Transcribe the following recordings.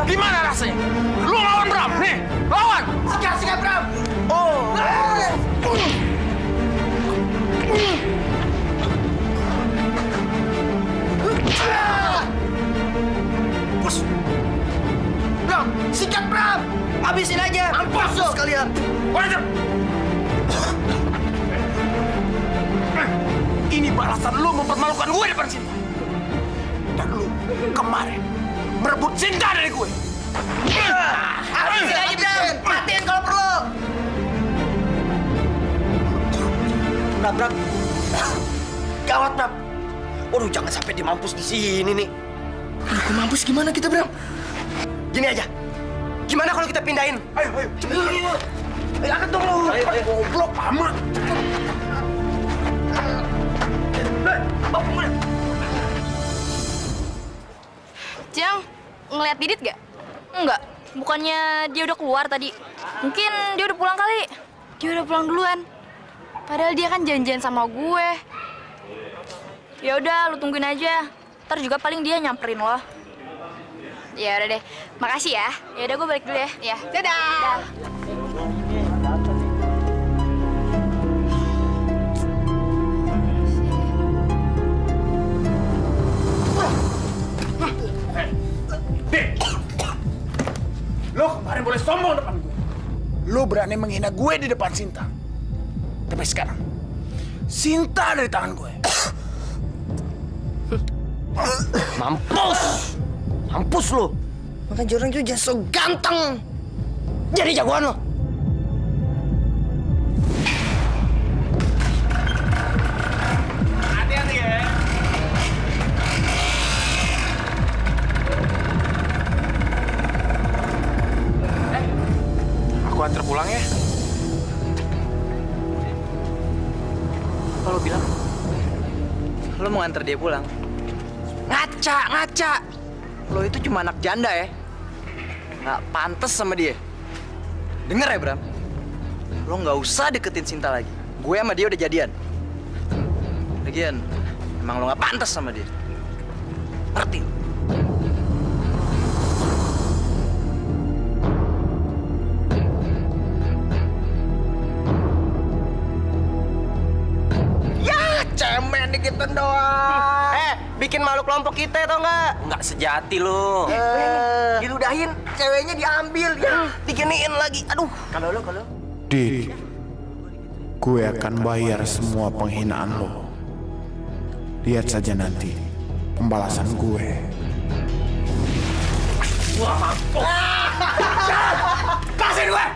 Gimana rasanya? Lu lawan Bram, nih, lawan. Sikat Bram. Oh. Bos. Bram, sikat Bram. Habisin aja. Mampus lu sekalian. Wajar. Ini balasan lu mempermalukan gue depan Sinta. Dan lu kemarin merebut Sinta dari gue. Habisin aja Bram. Matiin kalau perlu. Bram. Gawat Bram. Waduh, jangan sampai dia mampus di sini nih. Kalau mampus gimana kita Bram? Gini aja. Gimana kalau kita pindahin? Ayo. Cepet. Ayo, angkat dong lu. Ayo. Goblok amat. Jang, ngeliat Didit gak? Enggak, bukannya dia udah keluar tadi. Mungkin dia udah pulang kali. Dia udah pulang duluan. Padahal dia kan janjian sama gue. Ya udah, lu tungguin aja. Ntar juga paling dia nyamperin lo. Ya udah deh, makasih ya. Ya udah gue balik dulu ya. Ya, dadah. Lo kemarin boleh sombong depan gue. Lo berani menghina gue di depan Sinta. Tapi sekarang, Sinta dari tangan gue. Mampus lu. Makanya jorang itu jangan so ganteng. Jadi jagoan lo. Hati-hati ya. Aku antar pulang ya. Kalau bilang, lo mau nganter dia pulang. Ngaca. Lo itu cuma anak janda ya. Nggak pantas sama dia. Denger ya, Bram. Lo nggak usah deketin Sinta lagi. Gue sama dia udah jadian. Lagian, emang lo nggak pantas sama dia. Ngerti? Cemen dikitin doang. Bikin malu kelompok kita tau nggak? Nggak sejati lo. Diludahin, ceweknya diambil, ya diginiin lagi. Aduh. Kalau Dik, gue akan bayar semua penghinaan lo. Lihat saja nanti pembalasan gue. wah mampus. Kasih gue!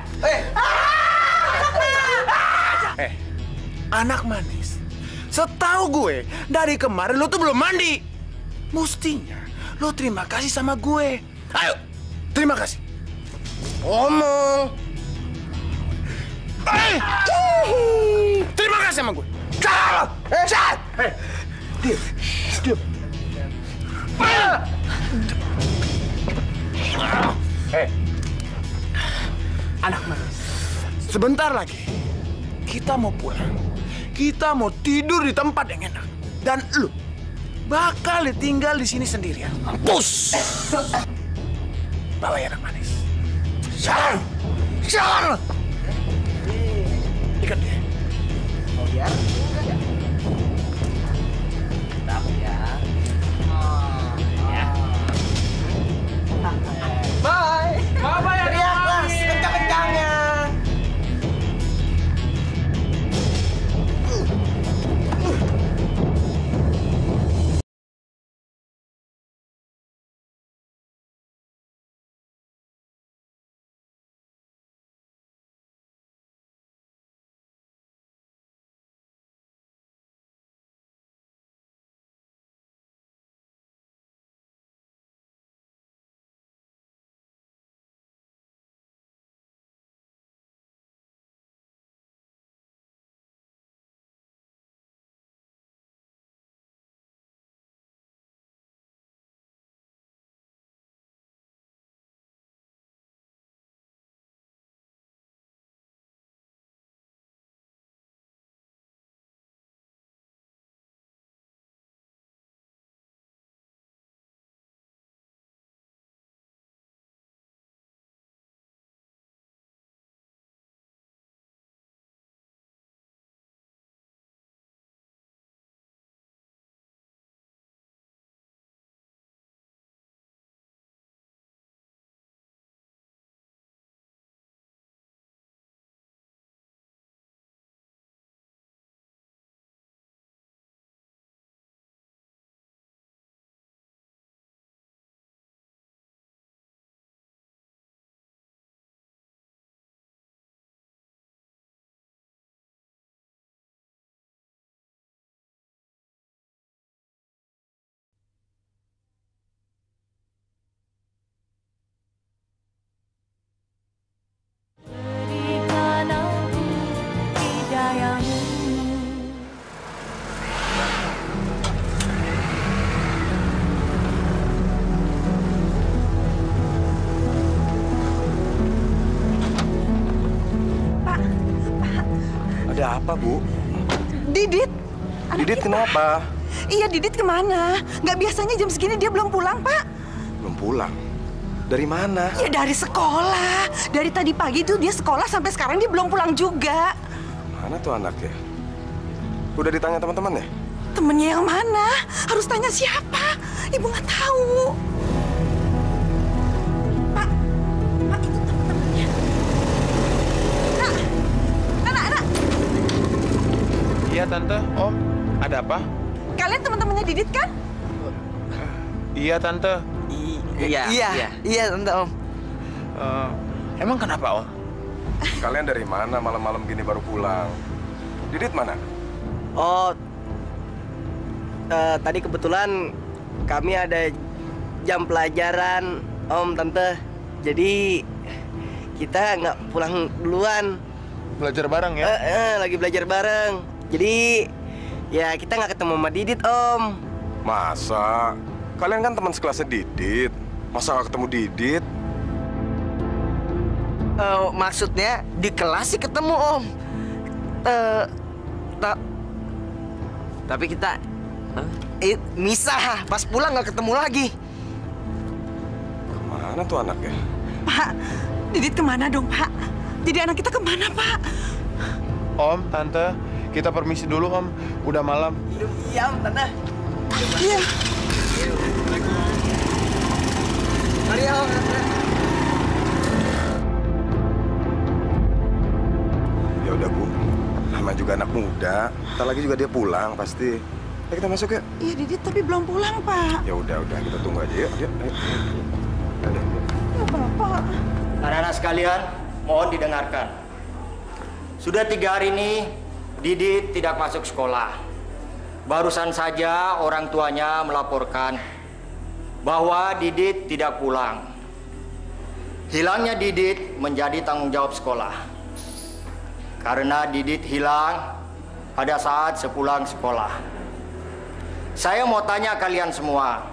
Anak manis. Setahu gue, dari kemarin lo tuh belum mandi. Mestinya lo terima kasih sama gue. Ayo, terima kasih. Ngomong. Terima kasih sama gue. Cat! Diam. Anak manis. Sebentar lagi, kita mau pulang. Kita mau tidur di tempat yang enak. Dan lu bakal tinggal di sini sendirian. Mampus! Bawa ya anak manis. Jalan! Ikat dia. Oh ya? Apa, Bu? Didit. Didit kenapa? Iya, Didit kemana? Nggak biasanya jam segini dia belum pulang, Pak. Belum pulang? Dari mana? Ya dari sekolah. Dari tadi pagi tuh dia sekolah sampai sekarang dia belum pulang juga. Mana tuh anaknya? Udah ditanya teman-teman ya? Temennya yang mana? Harus tanya siapa? Ibu nggak tahu. Pak, itu teman-temannya. Anak. Iya, Tante. Om, ada apa? Kalian teman-temannya Didit kan? Iya, Tante. Iya, Tante, Om. Emang kenapa, Om? Kalian dari mana malam-malam gini baru pulang? Didit mana? Oh, tadi kebetulan kami ada jam pelajaran, Om, Tante. Jadi kita nggak pulang duluan. Belajar bareng ya? Lagi belajar bareng. Jadi ya kita nggak ketemu sama Didit, Om. Masa? Kalian kan teman sekelasnya Didit. Masa nggak ketemu Didit? Maksudnya di kelas sih ketemu, Om. Tapi kita misah. Pas pulang nggak ketemu lagi. Kemana tuh anaknya? Pak, Didit kemana dong, Pak? Jadi anak kita kemana, Pak? Om, Tante, kita permisi dulu, Om. Udah malam. Iya, Om, Tante. Iya. Mari, Om, Tante. Ya udah, Bu. Nama juga anak muda. Ntar lagi juga dia pulang pasti. Ayo kita masuk ya. Iya, Didit tapi belum pulang, Pak. Ya udah kita tunggu aja yuk. Ayo. Ada. Ya, Bapak. Anak-anak sekalian, mohon didengarkan. Sudah 3 hari ini, Didit tidak masuk sekolah. Barusan saja orang tuanya melaporkan bahwa Didit tidak pulang. Hilangnya Didit menjadi tanggung jawab sekolah. Karena Didit hilang pada saat sepulang sekolah. Saya mau tanya kalian semua,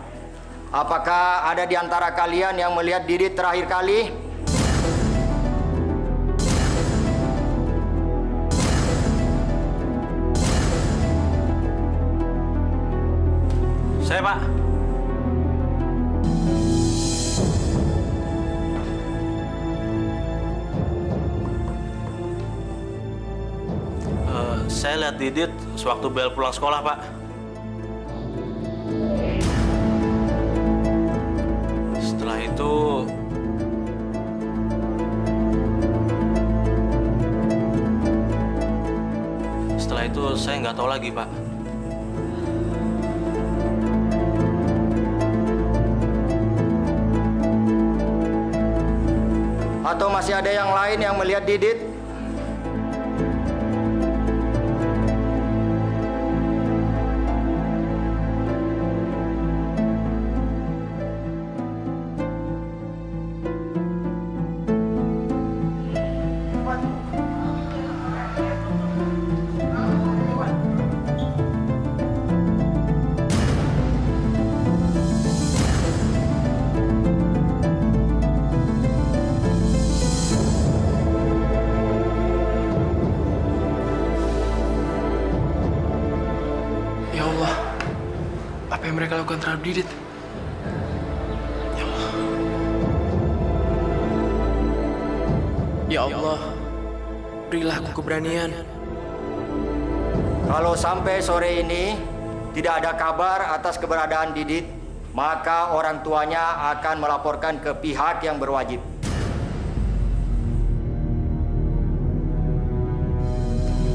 apakah ada di antara kalian yang melihat Didit terakhir kali? Saya, Pak. Saya lihat Didit sewaktu Bel pulang sekolah, Pak. Setelah itu saya nggak tahu lagi, Pak. Atau masih ada yang lain yang melihat Didit? Ya Allah, apa yang mereka lakukan terhadap Didit? Ya Allah. Ya Allah, berilah aku keberanian. Kalau sampai sore ini tidak ada kabar atas keberadaan Didit, maka orang tuanya akan melaporkan ke pihak yang berwajib.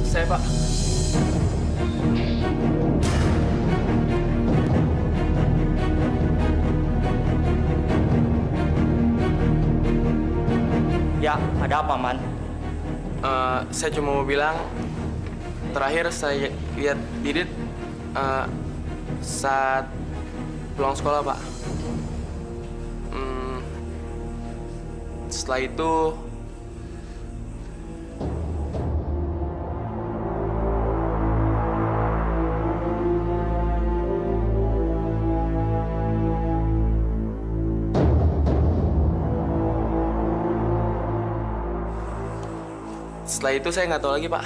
Saya, Pak. Ya, ada apa, Man? Saya cuma mau bilang, terakhir saya lihat Didit saat pulang sekolah, Pak. Setelah itu saya nggak tahu lagi, Pak.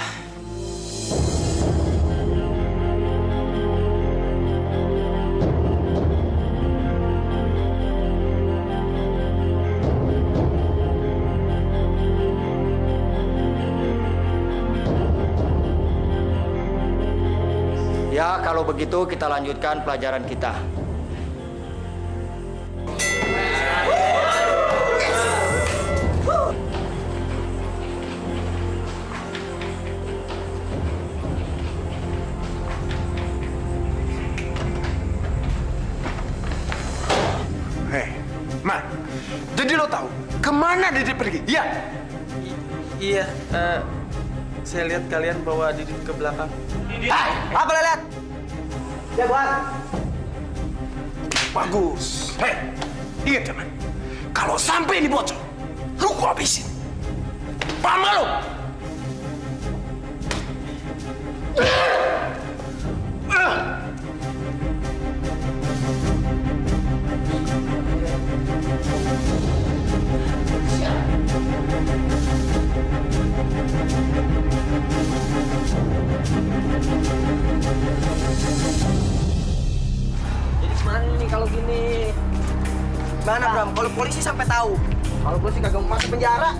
Kalau begitu kita lanjutkan pelajaran kita. Man, jadi lo tahu kemana Didit pergi? Iya. Iya, saya lihat kalian bawa Didit ke belakang. Apa lo lihat? Jagoan. Bagus. Hei, ingat ya, Man. Kalau sampai ini bocor, lu gua habisin. Paham gak lo? Jadi gimana nih kalau gini? Gimana Bram? Kalau polisi sampai tahu? Kalau polisi kagak mau masuk penjara?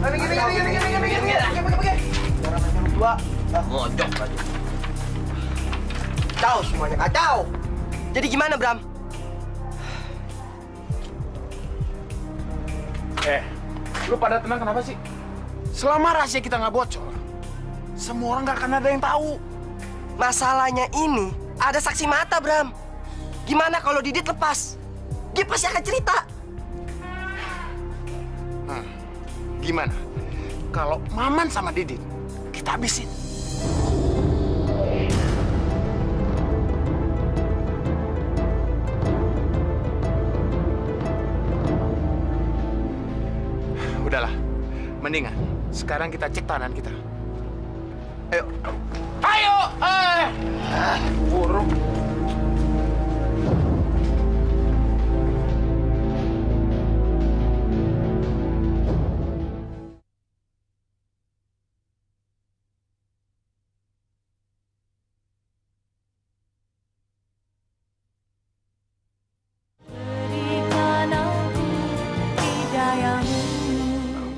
Pergi. Orang macam dua, ngojok aja. Kacau semuanya, kacau. Jadi gimana Bram? Lu pada tenang kenapa sih? Selama rahasia kita nggak bocor, semua orang nggak akan ada yang tahu. Masalahnya ini ada saksi mata, Bram. Gimana kalau Didit lepas? Dia pasti akan cerita. Gimana? Kalau Maman sama Didit, kita habisin. Udahlah, mendingan sekarang kita cek tahanan kita. Ayo. Ayo! Buruk.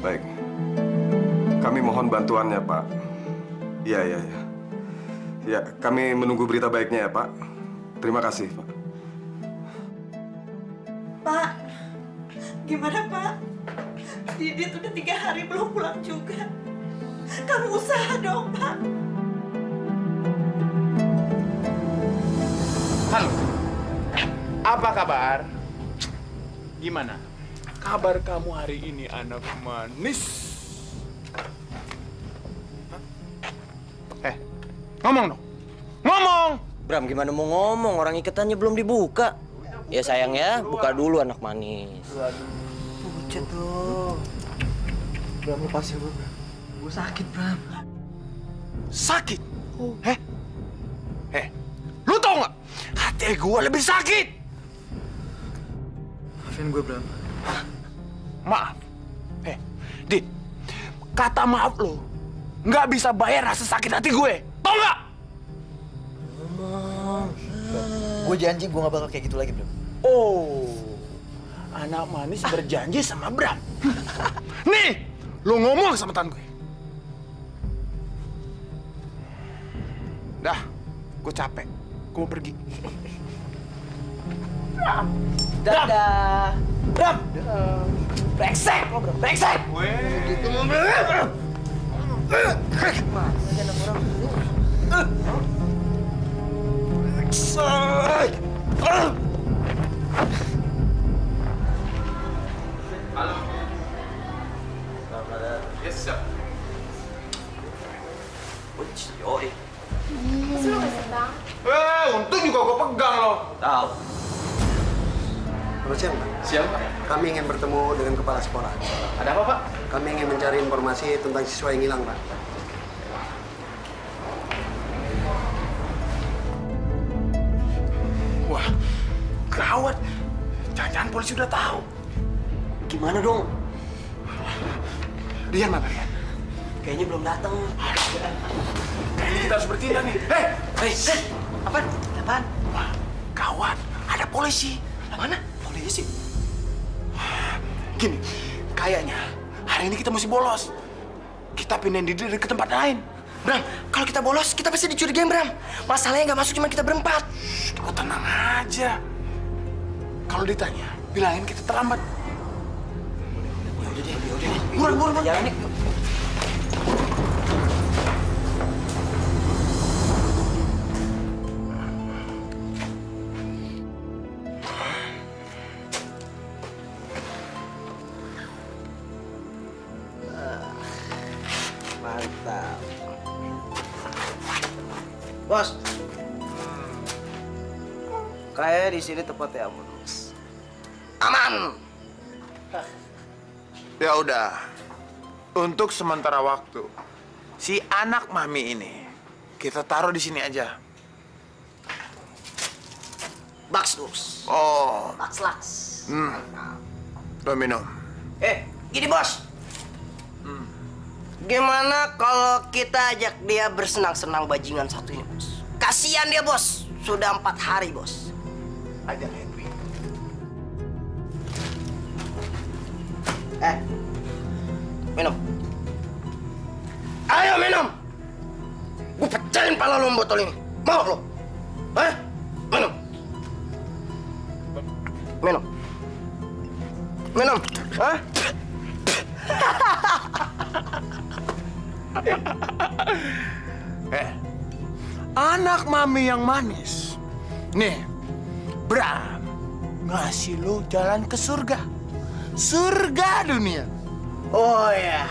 Baik. Kami mohon bantuannya, Pak. Iya. Ya, kami menunggu berita baiknya ya, Pak. Terima kasih, Pak. Pak, gimana Pak? Didit udah 3 hari belum pulang juga. Kamu usaha dong, Pak. Halo. Apa kabar? Gimana? Kabar kamu hari ini, anak manis? Ngomong dong. Ngomong! Bram, gimana mau ngomong? Orang ikatannya belum dibuka. Ya sayang ya, buka dulu anak manis. Pucet tuh. Bram, lepasin gue, Bram. Gue sakit, Bram. Sakit? Lu tau nggak? Hati gue lebih sakit. Maafin gue, Bram. Maaf. Dit, kata maaf lo nggak bisa bayar rasa sakit hati gue. Tau nggak? Gue janji gue gak bakal kayak gitu lagi, Bram. Oh, anak manis berjanji sama Bram. Nih, lo ngomong sama tan gue. Dah, gue capek. Gue mau pergi. Dadah. Bram. Brengsek lo, Bram. Brengsek. Gitu lo, Bram. Mana anak orang? Halo. Yes, sir. Yoi. Untung juga gue pegang lo. Tahu. Selamat siang, Pak. Siap, Pak. Kami ingin bertemu dengan kepala sekolah. Ada apa, Pak? Kami ingin mencari informasi tentang siswa yang hilang, Pak. Wah, gawat. Jangan-jangan polisi udah tahu. Gimana dong? Rian mana, Rian? Kayaknya belum datang. Kayaknya kita harus bertindak nih. Hei! Apaan? Apaan? Wah, gawat. Ada polisi. Mana? Polisi? Gini, kayaknya hari ini kita mesti bolos. Kita pindahin Didi ke tempat lain. Bram, kalau kita bolos, kita pasti dicurigain, Bram. Masalahnya nggak masuk cuma kita berempat. Kau tenang aja. Kalau ditanya, bilangin kita terlambat. Udah deh. Buruan. Jalan nih. Mantap. Bos. Kayak di sini tempatnya aman, Bos. Aman. Ya udah. Untuk sementara waktu, si anak mami ini kita taruh di sini aja. Baks, Bos. Oh. Laks. Lo minum. Gini, Bos. Gimana kalau kita ajak dia bersenang-senang bajingan satu ini, Bos? Kasihan dia, Bos. Sudah 4 hari, Bos. Ajak Henry. Minum. Ayo minum. Gue pecahin pala lo botol ini. Mau lo? Minum. Minum. Hah? Anak mami yang manis. Nih, Bram ngasih lo jalan ke surga. Surga dunia. Oh ya,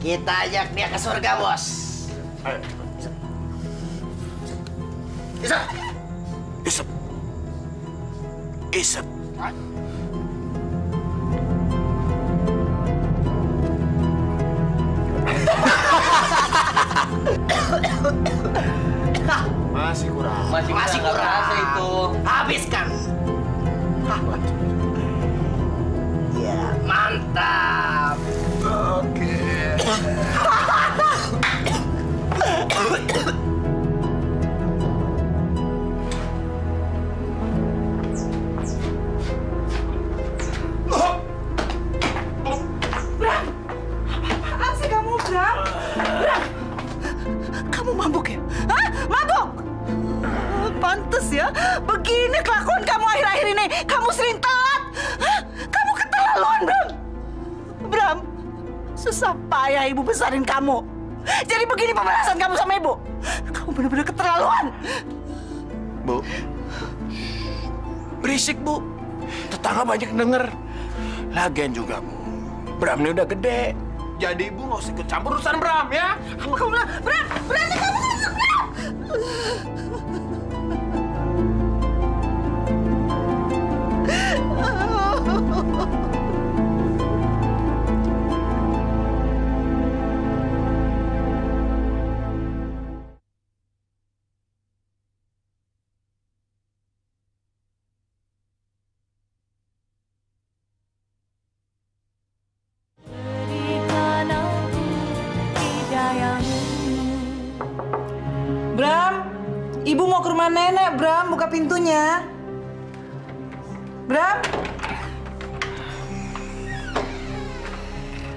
kita ajak dia ke surga, Bos. Ayo. Isep. Masih kurang. Masih kurang. Itu. Habiskan. Ya, mantap. Oke. Apaan sih kamu, Bram? Bram! Kamu mabuk ya? Hah? Mabuk? Pantes ya, begini kelakuan kamu akhir-akhir ini. Kamu sering telat. Hah? Kamu keterlaluan, Bram. Bram, susah payah ibu besarin kamu. Jadi begini pembalasan kamu sama ibu. Kamu benar-benar keterlaluan. Bu. Berisik, Bu. Tetangga banyak denger. Lagian juga, Bu. Bram ini udah gede. Jadi ibu nggak usah ikut campur urusan Bram, ya? Kamu bilang, Bram, berani kamu masuk, Bram. Bram, ibu mau ke rumah nenek, Bram. Buka pintunya. Bram?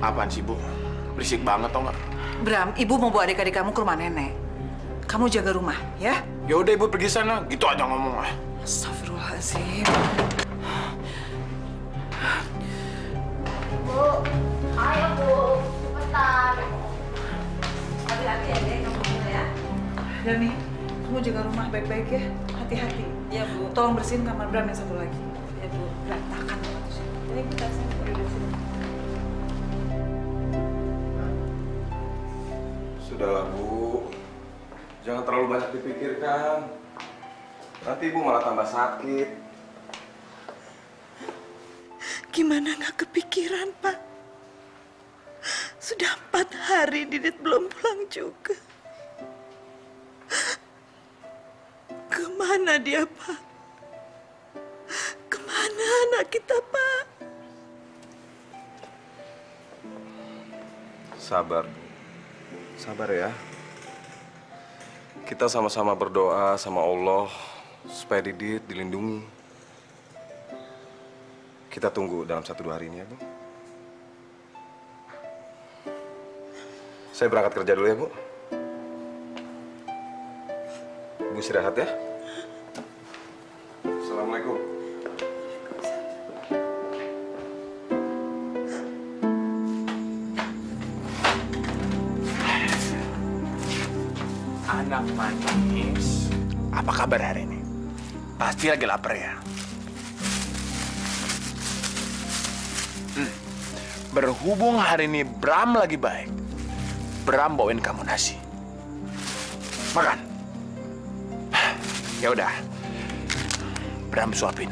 Apaan sih, Bu? Berisik banget, tau nggak? Bram, ibu mau bawa adik-adik kamu ke rumah nenek. Kamu jaga rumah, ya? Ya udah, Ibu pergi sana. Gitu aja ngomong. Astagfirullahaladzim. Bu, ayo Bu, cepetan. Hati-hati ya, Dek, kamu ya. Dami, kamu jaga rumah baik-baik ya. Hati-hati. Iya, Bu. Tolong bersihin kamar Bram yang satu lagi. Ya, Bu. Berantakan banget di sini. Ini kita sini. Udah sini. Sudahlah, Bu. Jangan terlalu banyak dipikirkan. Nanti Ibu malah tambah sakit. Gimana nggak kepikiran, Pak? Sudah 4 hari Didit belum pulang juga. Kemana dia, Pak? Kemana anak kita, Pak? Sabar, Bu. Sabar ya. Kita sama-sama berdoa sama Allah supaya Didit dilindungi. Kita tunggu dalam 1-2 hari ini ya, Bu. Saya berangkat kerja dulu ya, Bu. Ibu istirahat ya. Assalamualaikum. Anak manis, apa kabar hari ini? Pasti lagi lapar ya? Berhubung hari ini Bram lagi baik, Bram bawain kamu nasi. Makan. Ya udah, Bram suapin.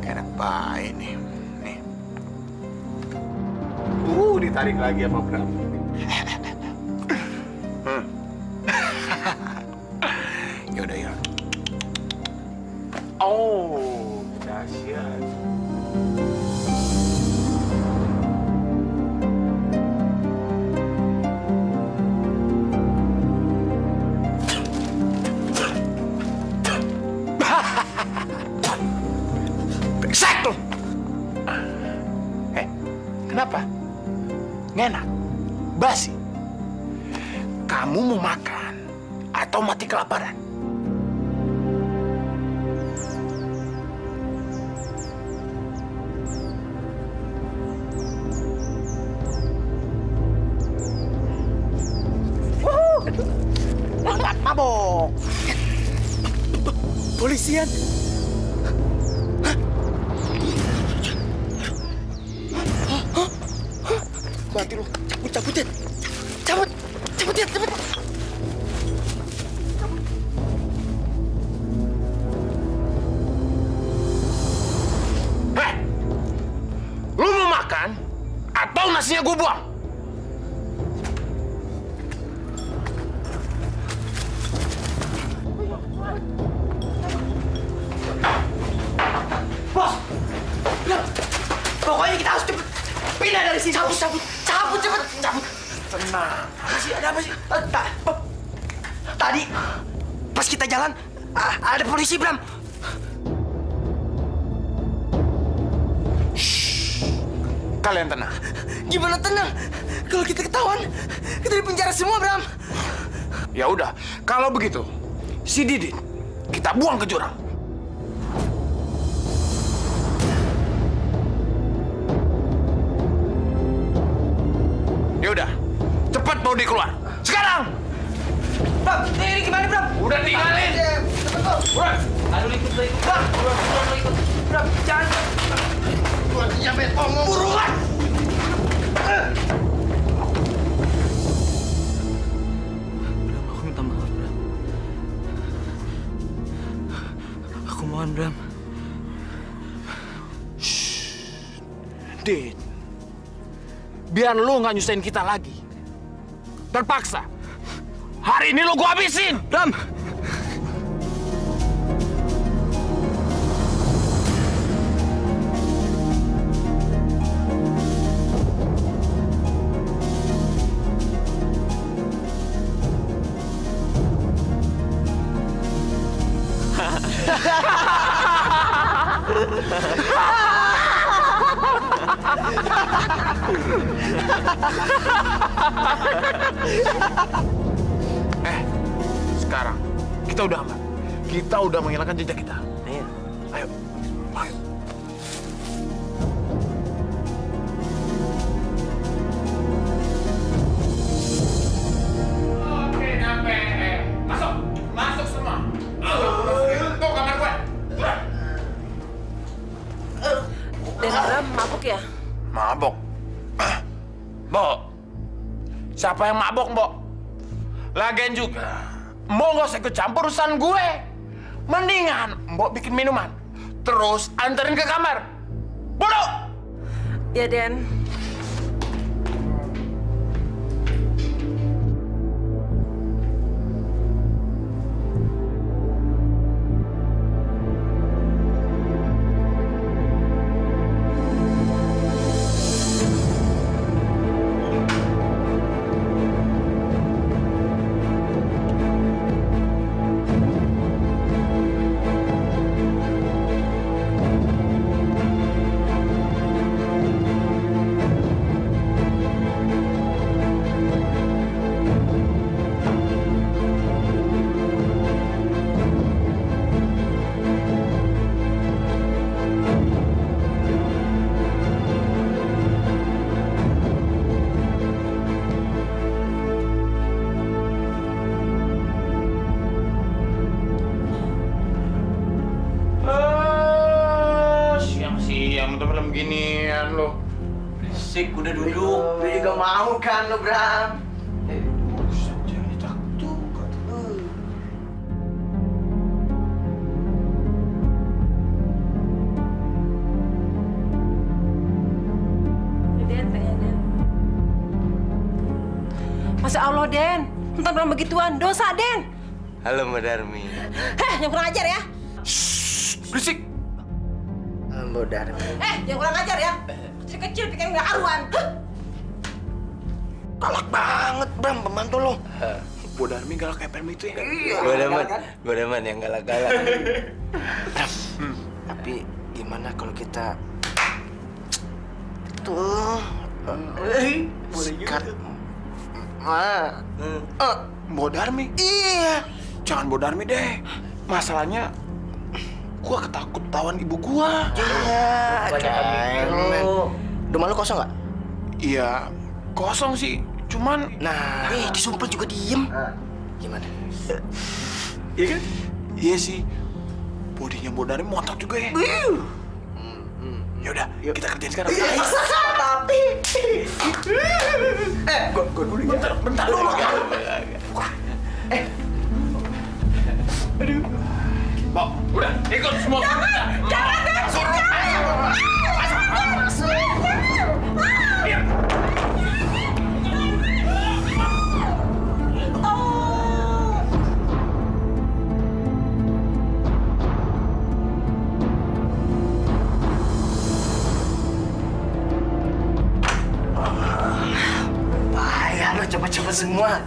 Enak banget nih. Nih. Ditarik lagi sama Bram. Ya udah ya. Oh, dahsyat. Brengsek lu. Kenapa? Nggak enak? Basi? Kamu mau makan atau mati kelaparan? Mabok! Polisian! Mati lu, cabutin! Cabut! Hei! Lu mau makan atau nasinya gue buang? Bos! Pokoknya kita harus cepet pindah dari sini. Cabut, cepet. Tenang. Ada apa sih? Tadi pas kita jalan ada polisi, Bram. Kalian tenang. Gimana tenang? Kalau kita ketahuan, kita dipenjara semua, Bram. Ya udah, kalau begitu, si Didit kita buang ke jurang. Ya udah, cepat bawa dia keluar. Sekarang. Bram, ini gimana, Bram? Udah tinggalin. Cepet, Bram. Aduh, ikut. Bram, ikut. Bram, jangan. Gua sampai ngomong. Buruan. Aku minta maaf, Bram. Aku mohon, Bram. Dit, biar lu nggak nyusahin kita lagi. Terpaksa. Hari ini lu gua habisin. Bram! Sekarang kita udah aman. Kita udah menghilangkan jejak kita. Iya. Ayo. Oke, nyampe. Masuk semua. Tuh kamar gue. Dan Bram mabuk ya? Mabok. Mbok. Siapa yang mabok, Mbok? Lagian juga, Mbok nggak usah ikut campur urusan gue. Mendingan Mbok bikin minuman, terus anterin ke kamar. Bodoh! Ya, Den. Berisik, udah duduk. Lu juga mau kan lo, Bram? Masya Allah, Den. Nonton orang begituan, dosa, Den. Halo, Mbak Darmi. Heh, yang kurang ajar ya. Berisik. Mbak Darmi. Yang kurang ajar ya. Kecil-kecil bikin nggak karuan. Galak banget, Bram, pembantu lo. Bu Darmi galak kayak Pelmi itu ya? Gue demen yang galak-galak. Tapi gimana kalau kita tuh sikat Bu Darmi? Iya. Jangan Bu Darmi deh. Masalahnya gua ketakut tawan ibu gua. Iya. Rumah lu kosong nggak? Iya, kosong sih. Cuman, Nah, disumpel juga diem. Gimana? iya kan? Iya sih. Bodinya Bu Darmi montok juga ya. Ya udah, kita kerjain sekarang. Tapi Gua dulu ya. Bentar dulu ya. Aduh. Mbok, udah ikut semua. bahaya lo, cepet-cepet semua.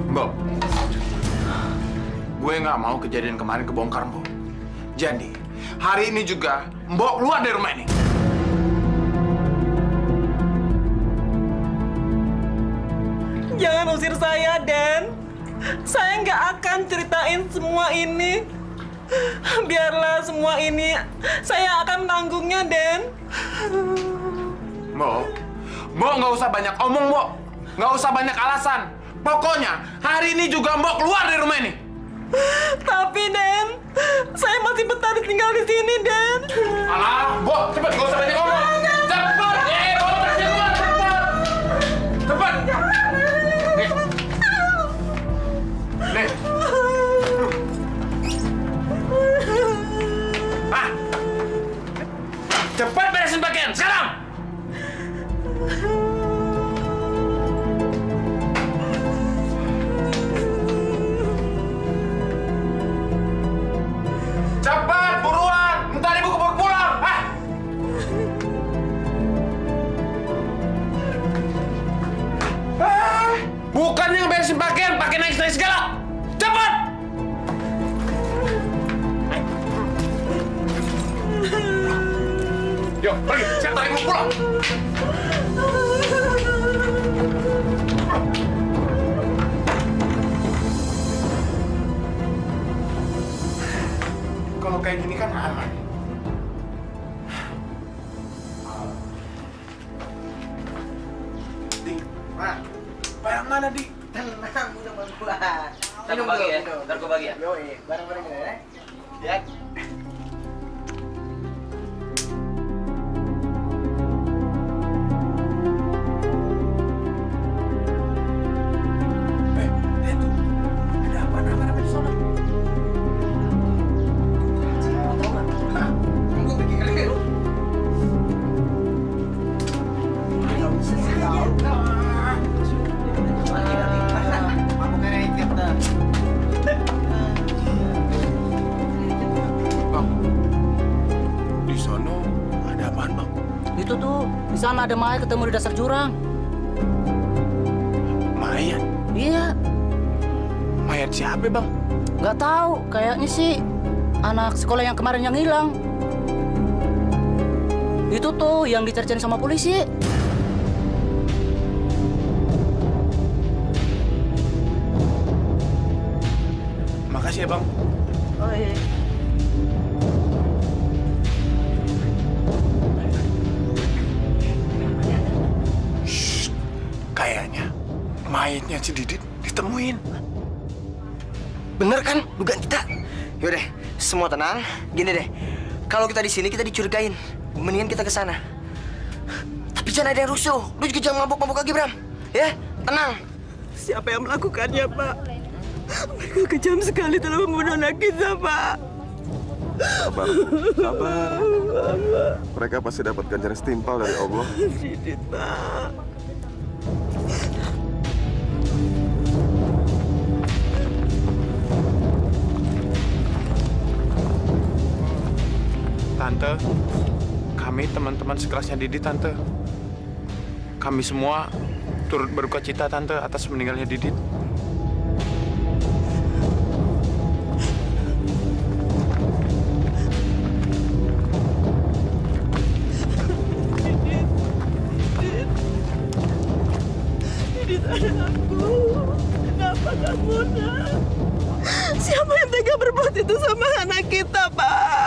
Mbok, gue nggak mau kejadian kemarin kebongkar, Mbok. Jadi, hari ini juga Mbok keluar dari rumah ini. Jangan usir saya, Den. Saya nggak akan ceritain semua ini. Biarlah semua ini, saya akan menanggungnya, Den. Mbok nggak usah banyak omong, Mbok. Nggak usah banyak alasan. Pokoknya, hari ini juga Mbok keluar dari rumah ini. Tapi, Den, saya masih betah tinggal di sini, Den. Alah, Mbok, cepet, nggak usah banyak omong. Cepet, Mbok, keluar, cepet. Nih. Cepat beresin pakaian, sekarang! Cepat, buruan! Ntar ibu keburu pulang! Bukannya ngeberesin pakaian, pakai naik-naik segala! Cepat! Yuk, pergi! Saya tarik ibu pulang! Kalau kayak gini kan aman. Di, barang mana, Di? Tenang, udah gua. Ntar gua bagi ya, ntar gua bagi ya. Yoi, bareng-bareng ya. Ya. Di sana ada mayat ketemu di dasar jurang. Mayat? Iya. Mayat siapa, Bang? Nggak tahu, kayaknya sih anak sekolah yang kemarin yang hilang. Itu tuh yang dicari-cari sama polisi. Makasih ya, Bang. Oh iya. Shh, kayaknya mayatnya si Didit ditemuin. Bener kan dugaan kita? Yaudah, semua tenang. Gini deh, kalau kita di sini kita dicurigain. Mendingan kita ke sana. Tapi jangan ada yang rusuh. Lu juga jangan mabuk-mabuk lagi, Bram. Ya, tenang. Siapa yang melakukannya, Pak? Mereka kejam sekali telah membunuh anak kita, Pak. Sabar, sabar. Mereka pasti dapat ganjaran setimpal dari Allah. Didit, Pak. Tante, kami teman-teman sekelasnya Didit, Tante. Kami semua turut berduka cita, Tante, atas meninggalnya Didit. Didit, anakku. Kenapa kamu, Nak? Siapa yang tega berbuat itu sama anak kita, Pak?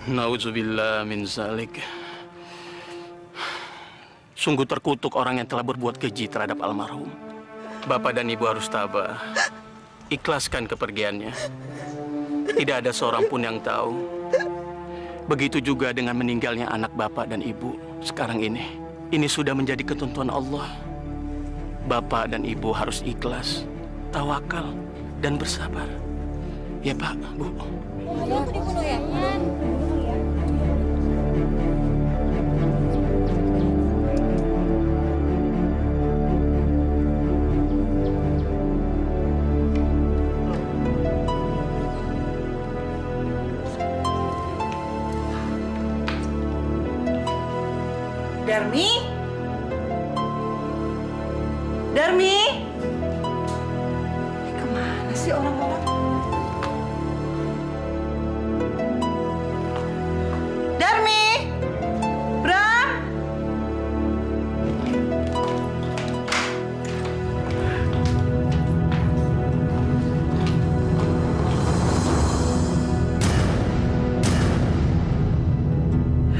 Nauzubillah min zalik. Sungguh terkutuk orang yang telah berbuat keji terhadap almarhum. Bapak dan Ibu harus tabah. Ikhlaskan kepergiannya. Tidak ada seorang pun yang tahu. Begitu juga dengan meninggalnya anak Bapak dan Ibu sekarang ini. Ini sudah menjadi ketentuan Allah. Bapak dan Ibu harus ikhlas, tawakal, dan bersabar. Ya, Pak, Bu. Ayo, aku dibunuh ya? Darmi? Darmi? Kemana sih orang-orang? Darmi? Bram?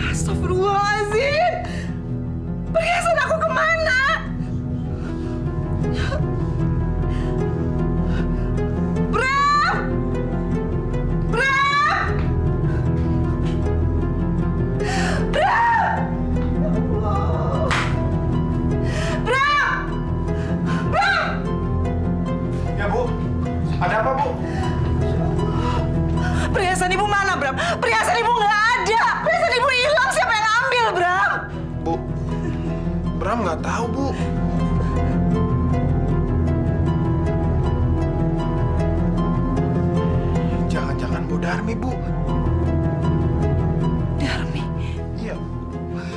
Astagfirullahaladzim! Perhiasan aku kemana? Bram! Bram! Bram! Bram! Bram! Ya, Bu. Ada apa, Bu? Perhiasan ibu mana, Bram? Perhiasan ibu nggak ada. Perhiasan ibu hilang. Siapa yang ambil, Bram? Bu, Bram nggak tahu, Bu. Jangan-jangan Bu Darmi, Bu. Darmi? Iya.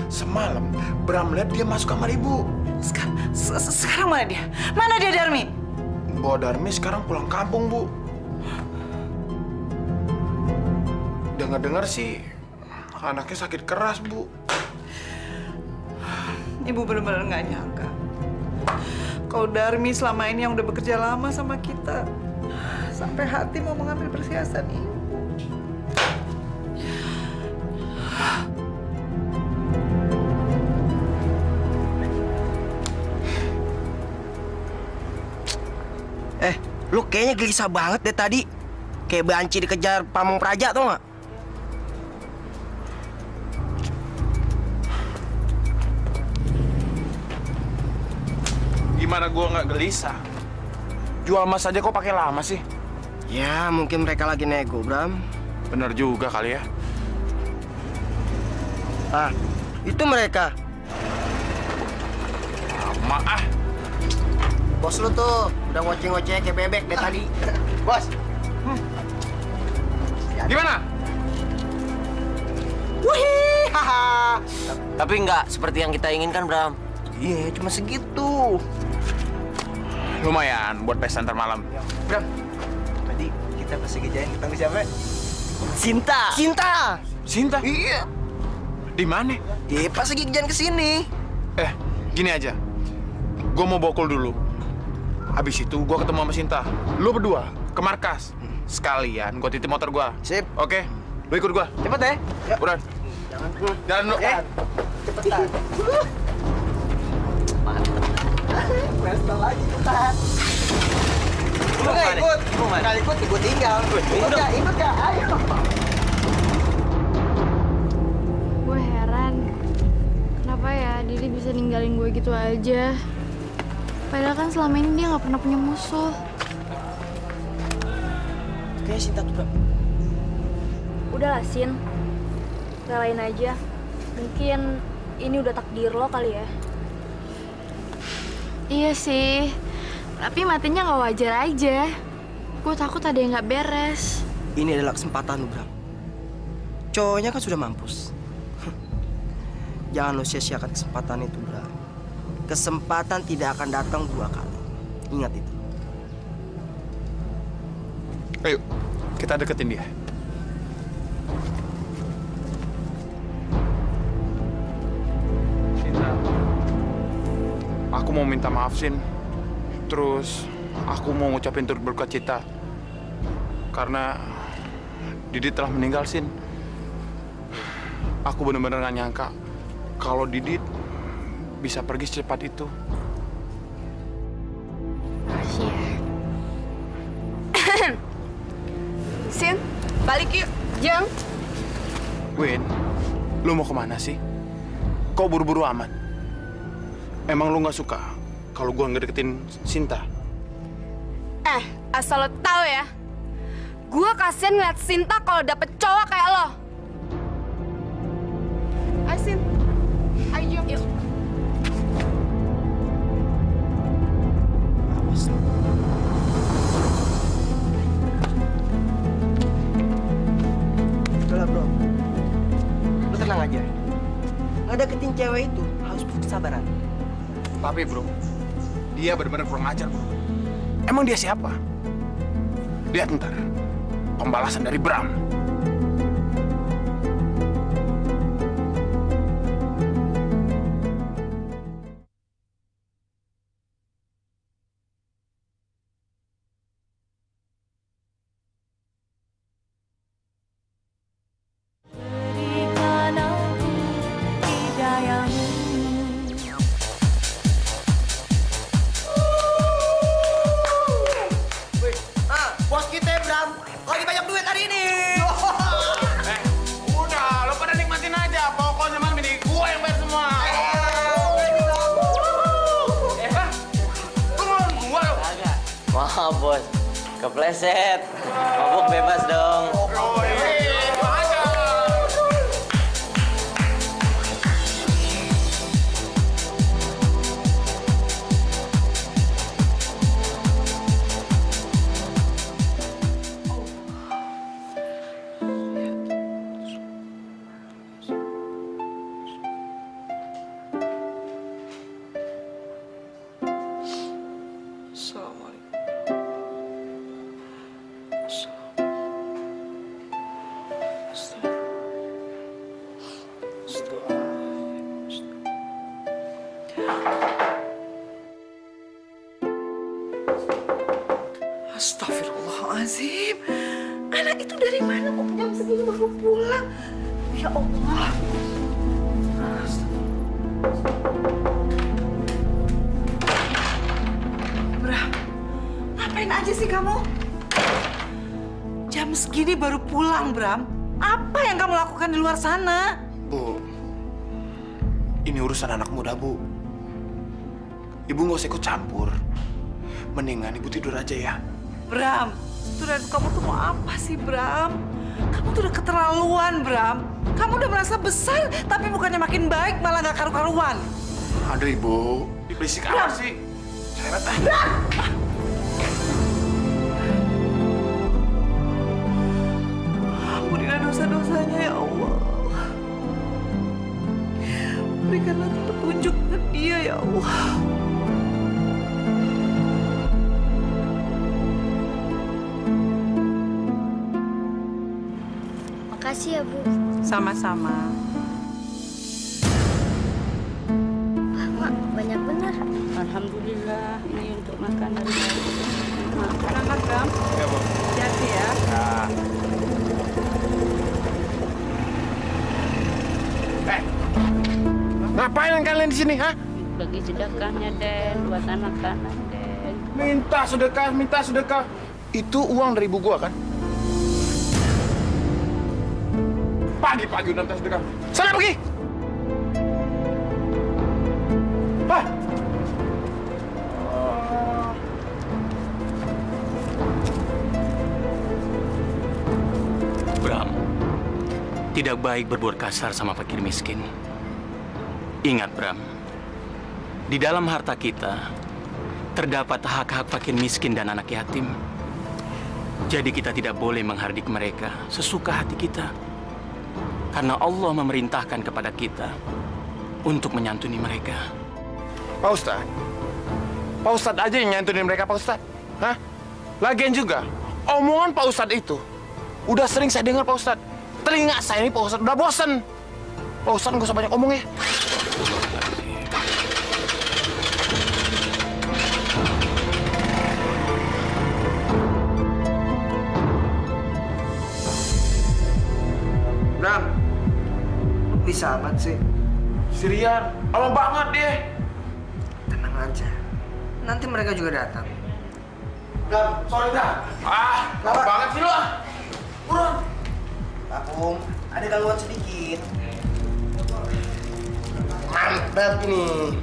Semalam, Bram lihat dia masuk kamar Ibu. Sekarang mana dia? Mana dia, Darmi? Bu Darmi sekarang pulang kampung, Bu. Dengar-dengar sih, anaknya sakit keras, Bu. Ibu benar-benar nggak nyangka. Kalau Darmi selama ini yang udah bekerja lama sama kita, sampai hati mau mengambil perhiasan ibu. Lu kayaknya gelisah banget deh tadi. Kayak banci dikejar pamong praja, tau nggak? Gimana gua nggak gelisah? Jual emas aja kok pakai lama sih? Ya, mungkin mereka lagi nego, Bram. Bener juga kali ya. Ah, itu mereka. Maaf. Bos lu tuh udah ngoceh-ngoceh kayak bebek dari tadi. Bos. Gimana? Wih, Tapi nggak seperti yang kita inginkan, Bram. Iya, cuma segitu. Lumayan buat pesta ntar malam. Bram, tadi kita pas lagi jalan ketemu siapa? Cinta. Sinta? Iya. Di mana? Iya, pas lagi jalan kesini. Gini aja. Gue mau bokul dulu. Habis itu gue ketemu sama Sinta. Lu berdua ke markas. Sekalian gue titip motor gue. Sip. Oke, lu ikut gue. Cepet ya. Udah. Jalan lu. Cepetan. Mantap. Pesta lagi kita. Lu nggak ikut? Nggak ikut, gue tinggal. Ikut nggak? Ayo. Gue heran, kenapa ya Didi bisa ninggalin gue gitu aja. Padahal kan selama ini dia nggak pernah punya musuh. Kayaknya Sinta tuh, Bram. Udahlah, Sin. Relain aja. Mungkin ini udah takdir lo kali ya. Iya sih, tapi matinya nggak wajar aja. Gue takut ada yang nggak beres. Ini adalah kesempatan lu, Bram. Cowoknya kan sudah mampus. Jangan lo sia-siakan kesempatan itu, Bram. Kesempatan tidak akan datang 2 kali. Ingat itu. Ayo, kita deketin dia. Sinta, aku mau minta maaf, Sin. Terus, aku mau ngucapin turut berduka cita. Karena Didit telah meninggal, Sin. Aku benar-benar gak nyangka kalau Didit bisa pergi secepat itu. Makasih ya. Sin, balik yuk. Jeng. Win, lu mau kemana sih? Kok buru-buru amat? Emang lu gak suka kalau gua ngedeketin Sinta? Asal lo tahu ya, gue kasihan ngeliat Sinta kalau dapet cowok kayak lo. Ayo, Sin. Ayo, yuk. Udahlah, Bro. Lu tenang aja. Ngedeketin cewek itu harus butuh kesabaran. Tapi bro, dia benar-benar kurang ajar, bro. Emang dia siapa? Lihat ntar, pembalasan dari Bram. Bos kita, Bram, lagi banyak duit hari ini. Udah, lo pada nikmatin aja. Pokoknya malam ini gue yang bayar semua. Lu ngelawan gue lo? Kagak. Maaf, Bos. Kepleset. Mabuk bebas dong. Astagfirullahaladzim. Anak itu dari mana kok jam segini baru pulang? Ya Allah. Bram, ngapain aja sih kamu? Jam segini baru pulang, Bram. Apa yang kamu lakukan di luar sana? Bu, ini urusan anak muda, Bu. Ibu nggak usah ikut campur. Mendingan ibu tidur aja ya. Bram, Tuhan, kamu tuh mau apa sih, Bram? Kamu tuh udah keterlaluan, Bram. Kamu udah merasa besar, tapi bukannya makin baik, malah gak karu-karuan. Aduh, Ibu. Berisik amat sih. Seret ah. Ampunilah dosa-dosanya, ya Allah. Makasih ya, Bu. Sama-sama. Wah, Mak, banyak benar. Alhamdulillah, ini untuk makan hari ini. Selamat, Bram. Ya, Bu. Hati ya. Ngapain kalian di sini, ha? Bagi sedekahnya, Den, buat anak-anak, Den. Minta sedekah. Itu uang dari ibu gua kan? Pagi-pagi udah minta sedekah. Sana pergi! Hah? Bram, tidak baik berbuat kasar sama fakir miskin. Ingat, Bram, di dalam harta kita terdapat hak-hak fakir miskin dan anak yatim. Jadi kita tidak boleh menghardik mereka sesuka hati kita. Karena Allah memerintahkan kepada kita untuk menyantuni mereka. Pak Ustadz aja yang nyantunin mereka, Pak Ustadz. Hah? Lagian juga, omongan Pak Ustadz itu udah sering saya dengar, Pak Ustadz. Telinga saya ini, Pak Ustadz, udah bosen. Pak Ustadz nggak usah banyak omong ya. Bram, bisa amat sih? Sirian, lama banget deh. Tenang aja, nanti mereka juga datang. Bram, sorry dah. Lama banget sih lo. Buruan. Akum, ada gangguan sedikit. Mantap ini.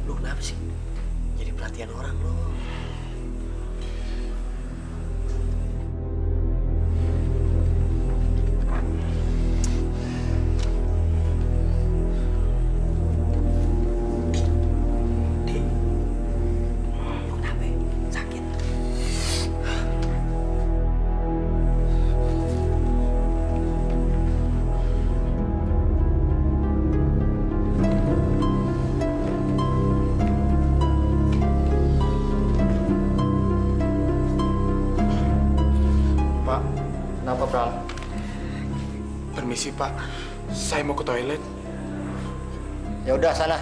Lu kenapa sih? Jadi perhatian orang lo. Kenapa, Bram? Permisi, Pak. Saya mau ke toilet. Ya udah sana.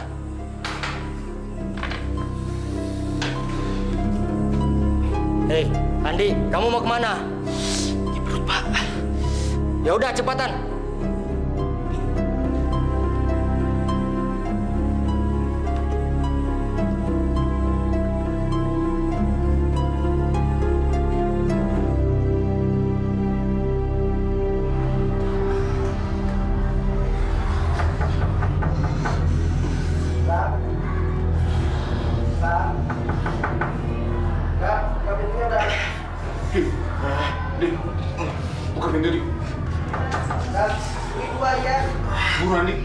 Hei, Andi, kamu mau kemana? Di perut, Pak. Ya udah, cepatan. Buka pintu, Dik. Buruan, Dik.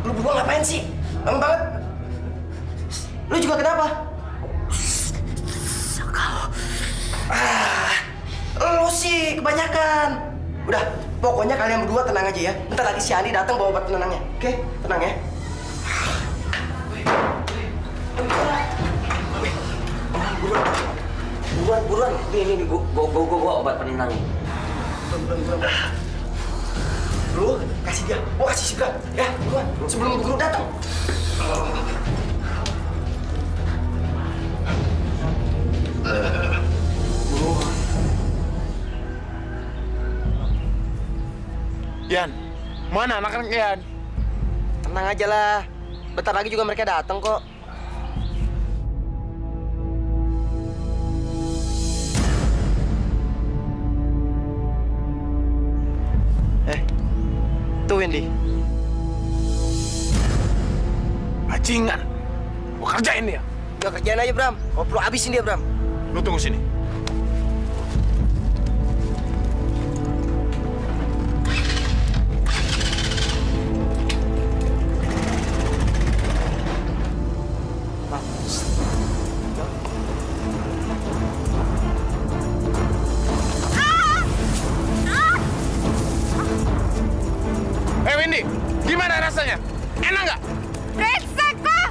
Lu berdua ngapain sih? Lama banget. Lu juga kenapa? Lu sih kebanyakan. Udah, pokoknya kalian berdua tenang aja ya. Bentar lagi si Andi datang bawa obat penenangnya. Oke? Tenang ya. Buruan. Ini gua obat penenangnya. Buruan. Lu kasih dia. Gua kasih si Bram. Ya, buruan. Sebelum guru datang. Yan, mana anak-anak Yan? Tenang aja lah. Bentar lagi juga mereka datang kok. Tuh Wendy. Bajingan. Gua kerjain dia. Udah kerjain aja, Bram. Kalau perlu habisin dia, Bram. Lu tunggu sini. Wendy, gimana rasanya? Enak nggak? Brengsek lo!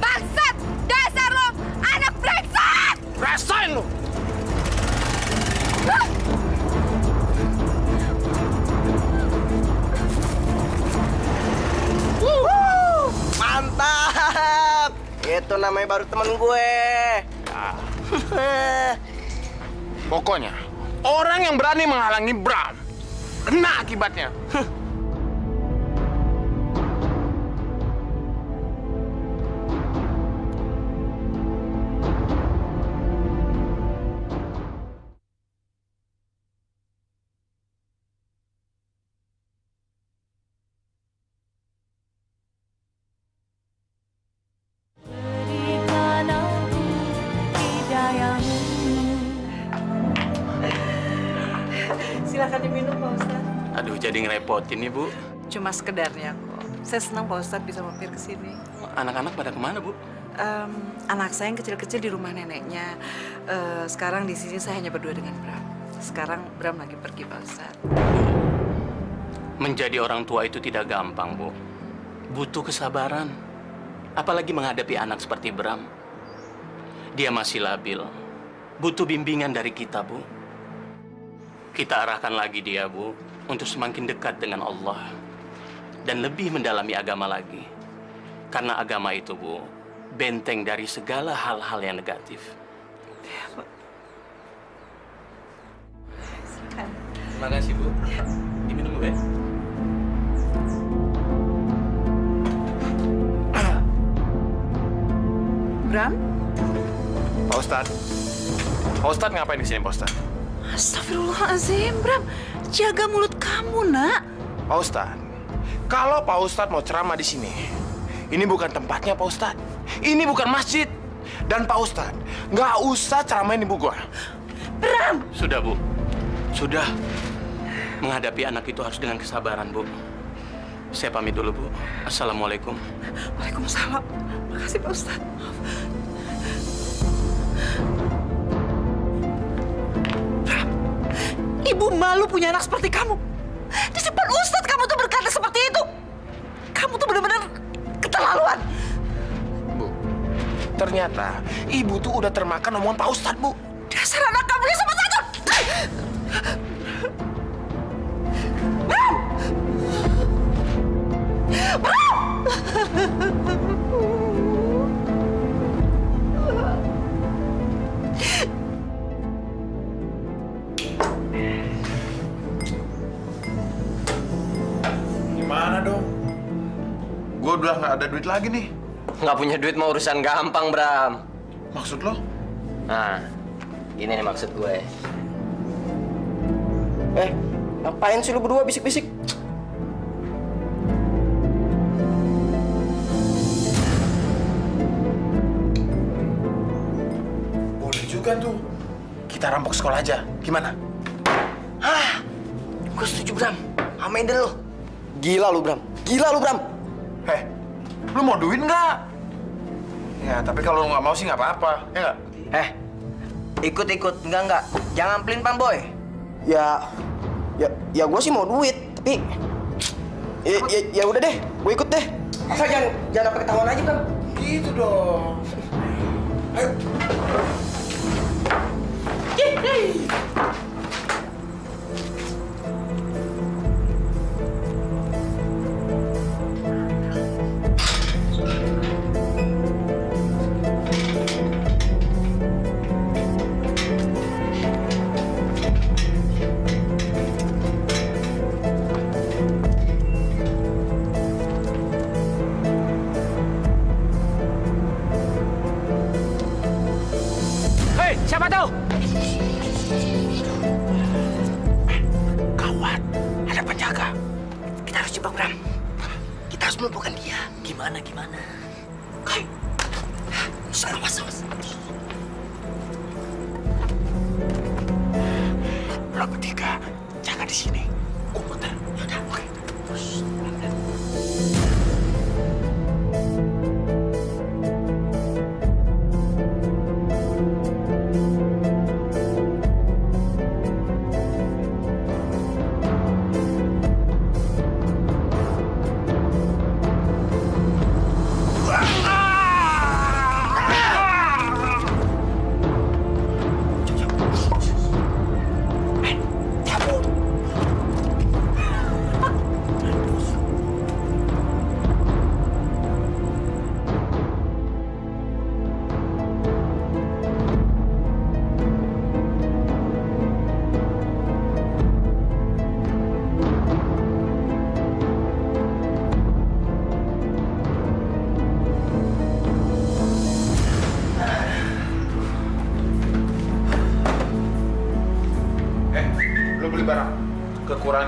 Bangsat! Dasar lo! Anak brengsek! Rasain lo! Mantap! Itu namanya baru temen gue. Pokoknya, orang yang berani menghalangi Bram, kena akibatnya. Silakan diminum, Pak Ustadz. Aduh, jadi ngerepotin nih, Bu. Cuma sekedarnya kok. Saya senang Pak Ustadz bisa mampir ke sini. Anak-anak pada kemana, Bu? Anak saya yang kecil-kecil di rumah neneknya. Sekarang di sini saya hanya berdua dengan Bram. Sekarang Bram lagi pergi, Pak Ustadz. Menjadi orang tua itu tidak gampang, Bu. Butuh kesabaran. Apalagi menghadapi anak seperti Bram. Dia masih labil. Butuh bimbingan dari kita, Bu. Kita arahkan lagi dia, Bu, untuk semakin dekat dengan Allah. Dan lebih mendalami agama lagi. Karena agama itu, Bu, benteng dari segala hal-hal yang negatif. Ya, Pak. Terima kasih, Bu. Diminum, Bu, ya. Bram? Pak Ustadz. Pak Ustadz ngapain di sini, Pak Ustadz? Astagfirullahaladzim, Bram. Jaga mulut kamu, nak. Pak Ustadz, kalau Pak Ustadz mau ceramah di sini, ini bukan tempatnya, Pak Ustadz. Ini bukan masjid. Dan Pak Ustadz, nggak usah ceramahin ibu gua. Bram! Sudah, Bu. Sudah. Menghadapi anak itu harus dengan kesabaran, Bu. Saya pamit dulu, Bu. Assalamualaikum. Waalaikumsalam. Makasih, Pak Ustadz. Bram, ibu malu punya anak seperti kamu. Di depan Ustadz kamu tuh berkata seperti itu. Kamu tuh benar-benar keterlaluan. Bu, ternyata ibu tuh udah termakan omongan Pak Ustadz, Bu. Dasar anak kamu yang sama satu. Bram! Bram! Gimana dong? Gue udah nggak ada duit lagi nih. Nggak punya duit mau urusan gampang, Bram. Maksud lo? Nah, gini nih maksud gue. Ngapain sih lu berdua bisik-bisik? Boleh juga tuh. Kita rampok sekolah aja. Gimana? Hah? Gue setuju, Bram. Sama ide lu. Gila lu, Bram. Gila lu, Bram. Lu mau duit nggak? Ya, tapi kalau lu nggak mau sih nggak apa-apa. Ya nggak? Ikut-ikut. Enggak. Jangan pelin-pelan, Boy. Ya gue sih mau duit, tapi ya udah deh, gue ikut deh. Asal jangan sampai ketahuan aja, Bram. Gitu dong. Ayo. Siapa tahu? Kawan, ada penjaga. Kita harus jebak, Bram. Kita harus melumpuhkan dia. Gimana? Kai. Awas. Lo bertiga jaga di sini. Gue muter. Yaudah, oke.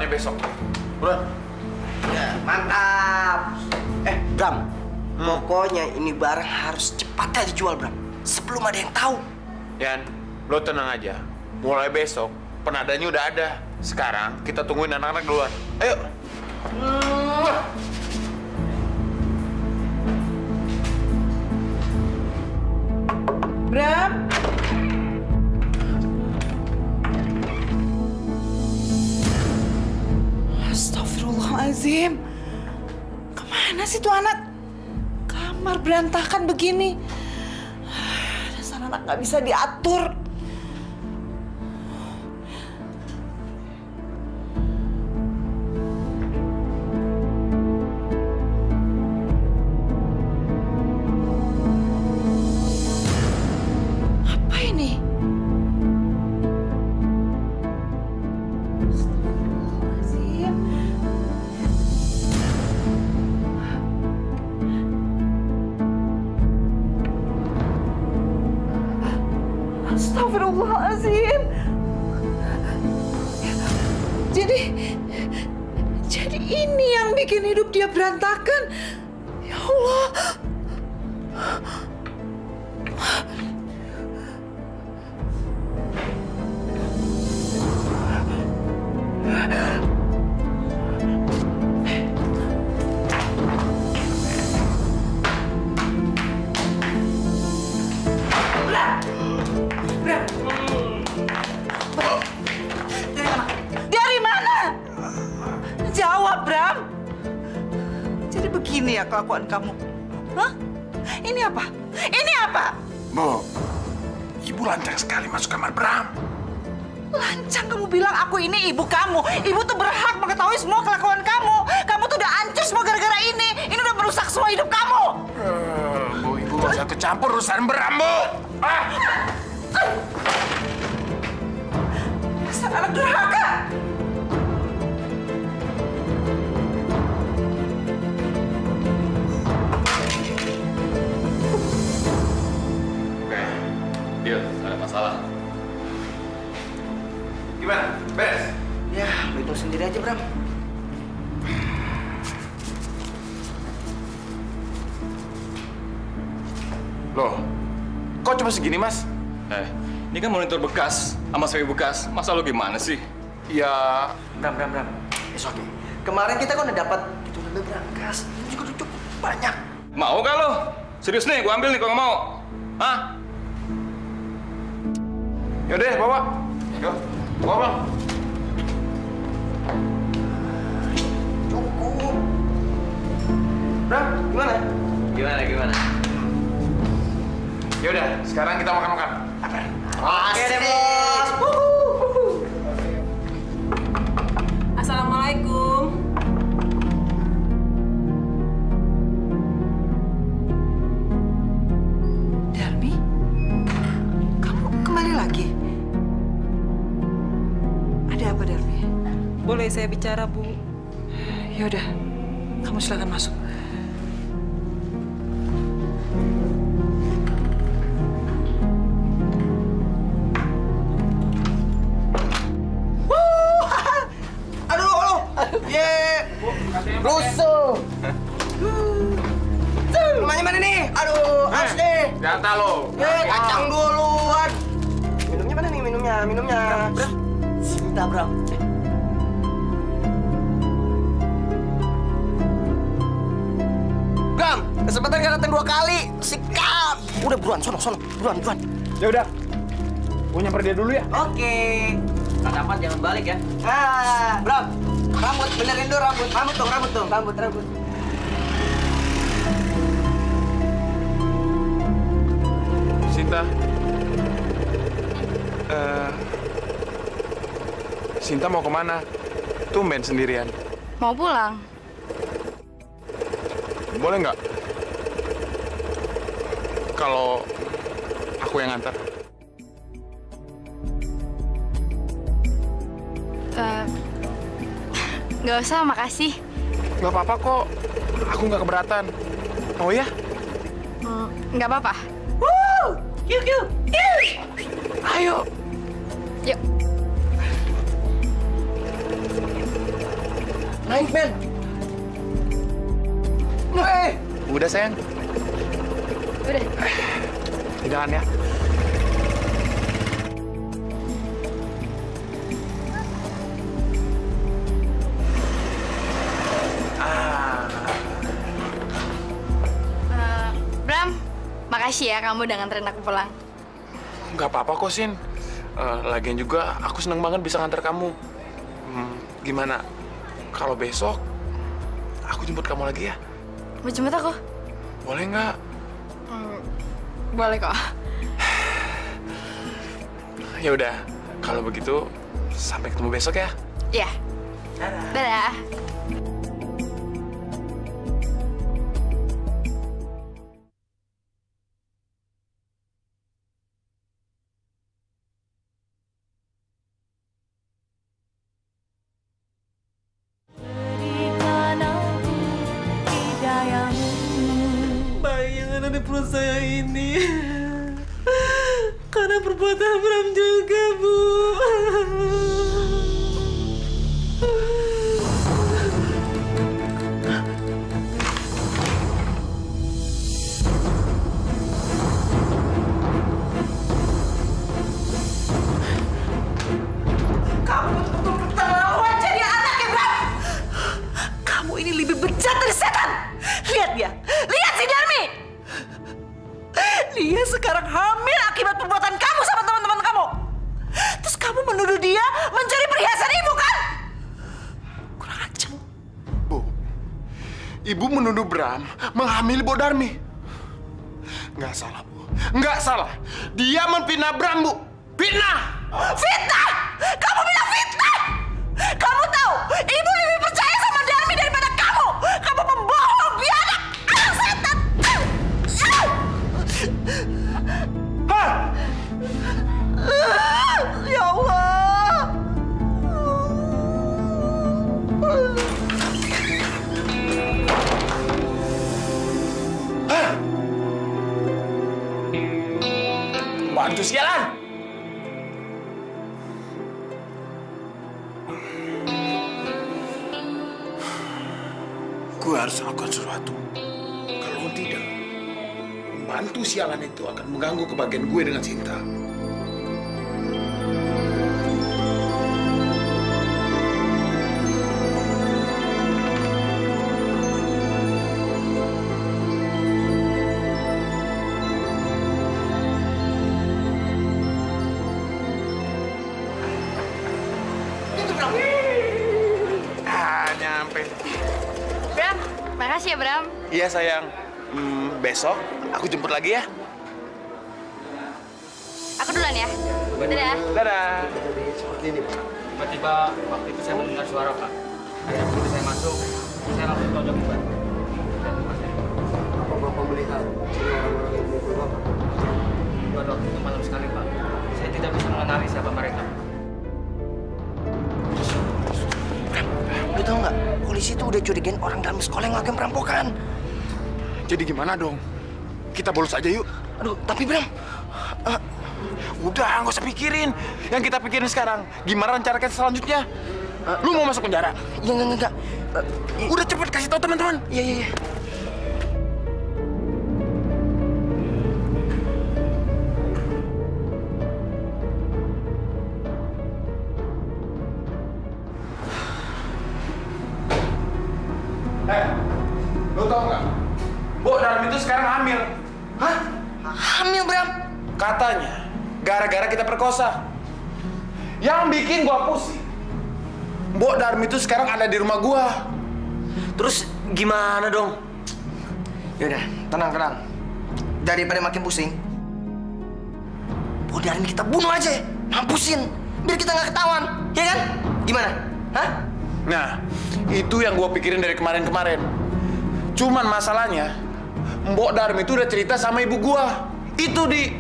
mulai besok. Buruan. Ya, mantap. Bram, pokoknya ini barang harus cepatnya dijual, Bram. Sebelum ada yang tahu. Yan, lo tenang aja. Mulai besok, penadanya udah ada. Sekarang kita tungguin anak-anak duluan. Ayo. Bram. Astagfirullahaladzim. Kemana sih tuh anak? Kamar berantakan begini. Dasar anak nggak bisa diatur. Apa ini? Astagfirullahaladzim. Astagfirullahaladzim. Jadi ini yang bikin hidup dia berantakan. Ya Allah. Dari mana? Jawab, Bram. Jadi begini ya kelakuan kamu. Hah? Ini apa? Ini apa? Bu, ibu lancang sekali masuk kamar Bram. Lancang kamu bilang aku ini ibu kamu. Ibu tuh berhak mengetahui semua kelakuan kamu. Kamu tuh udah hancur semua gara-gara ini. Ini udah merusak semua hidup kamu. Bu, ibu gak usah kecampur urusan Bram, Bu. Dasar anak durhaka. Oke, deal. Ada masalah. Gimana? Beres? Ya, lo hitung sendiri aja, Bram. Loh, kok cuma segini, Mas? Ini kan monitor bekas sama sewi bekas. Masa lo gimana sih? Ya, Bram. It's okay. Kemarin kita kan udah dapat itu lebih berangkas. Ini juga udah cukup banyak. Mau gak lo? Serius nih, gua ambil nih kalau nggak mau. Hah? yaudah, bawa. Yuk, bawa, Bang. Cukup. Bram, gimana? Gimana? Yaudah, sekarang kita makan-makan. Oke deh, Bos. Assalamualaikum. Darmi, kamu kembali lagi? Ada apa, Darmi? Boleh saya bicara, Bu? Yaudah, kamu silakan masuk. Rusuh. Rumahnya mana nih? Aduh, asli. Jatah lo. Kacang duluan. Minumnya mana nih? Minumnya. Bram. Cinta, Bram. Bram, kesempatan gak datang 2 kali. Sikat. Udah buruan, sono. Buruan. Ya udah. Gue nyamper dia dulu ya. Oke. Tak dapat jangan balik ya. Bram. Rambut, benerin dulu rambut. Rambut dong. Rambut. Sinta. Sinta mau kemana? Tumben sendirian. Mau pulang. Boleh nggak? Kalau aku yang ngantar. Nggak usah, makasih. Nggak apa-apa kok. Aku nggak keberatan. Oh ya? Nggak apa-apa. Yuk. Ayo. Yuk. Naik, men. Udah sayang. Udah. Jangan ya. Bram, makasih ya kamu udah nganterin aku pulang. Nggak apa-apa kok, Sin. Lagian juga aku seneng banget bisa nganter kamu. Gimana? Kalau besok aku jemput kamu lagi ya? Mau jemput aku? Boleh nggak? Boleh kok. Ya udah, kalau begitu sampai ketemu besok ya. Iya. Dadah. Bayi yang ada di perut saya ini karena perbuatan Bram juga, Bu. Kamu betul-betul keterlaluan jadi anak ya, Bram. Kamu ini lebih bejat dari setan. Lihat dia, lihat si Darmi. Dia sekarang hamil akibat perbuatan kamu sama teman-teman kamu. Terus kamu menuduh dia mencuri perhiasan ibu kan? Kurang ajar. Bu, ibu menuduh Bram menghamili Bu Darmi. Nggak salah, Bu. Nggak salah. Dia memfitnah Bram, Bu. Fitnah! Fitnah! Kamu bilang fitnah! Kamu tahu, ibu lebih percaya sama Darmi daripada kamu. Kamu pembohong, biadab, anak setan. Ya Allah. Bantu sialan! Gue harus lakukan sesuatu. Kalau tidak, bantu sialan itu akan mengganggu kebahagiaan gue dengan Cinta. Nyampe. Bram, makasih ya Bram. Iya sayang. Besok aku jemput lagi ya. Aku duluan ya. Dadah. Dadah. Tiba-tiba waktu itu saya mendengar suara Pak. Akhirnya begitu saya masuk, saya langsung tonjok Pak. Apa Bapak melihat ini orang-orang yang memukul Bapak? Pada waktu itu malam sekali Pak. Saya tidak bisa mengenali siapa mereka. Lu tahu nggak? Polisi tuh udah curigain orang dalam sekolah yang ngelakuin perampokan. Jadi gimana dong? Kita bolos aja yuk. Aduh, tapi Bram, udah nggak usah pikirin. Yang kita pikirin sekarang, gimana rencana kita selanjutnya? Lu mau masuk penjara? Ya enggak. Udah cepet kasih tahu teman-teman. Iya. Lu tau nggak? Bu Darmi itu sekarang hamil. Hah? Hamil, Bram? Katanya, gara-gara kita perkosa. Yang bikin gua pusing, Mbok Darmi itu sekarang ada di rumah gua. Terus gimana dong? Yaudah, tenang. Daripada makin pusing, Mbok Darmi kita bunuh aja, mampusin, biar kita nggak ketahuan, ya kan? Gimana? Hah? Nah, itu yang gua pikirin dari kemarin-kemarin. Cuman masalahnya, Mbok Darmi itu udah cerita sama ibu gua. Itu di...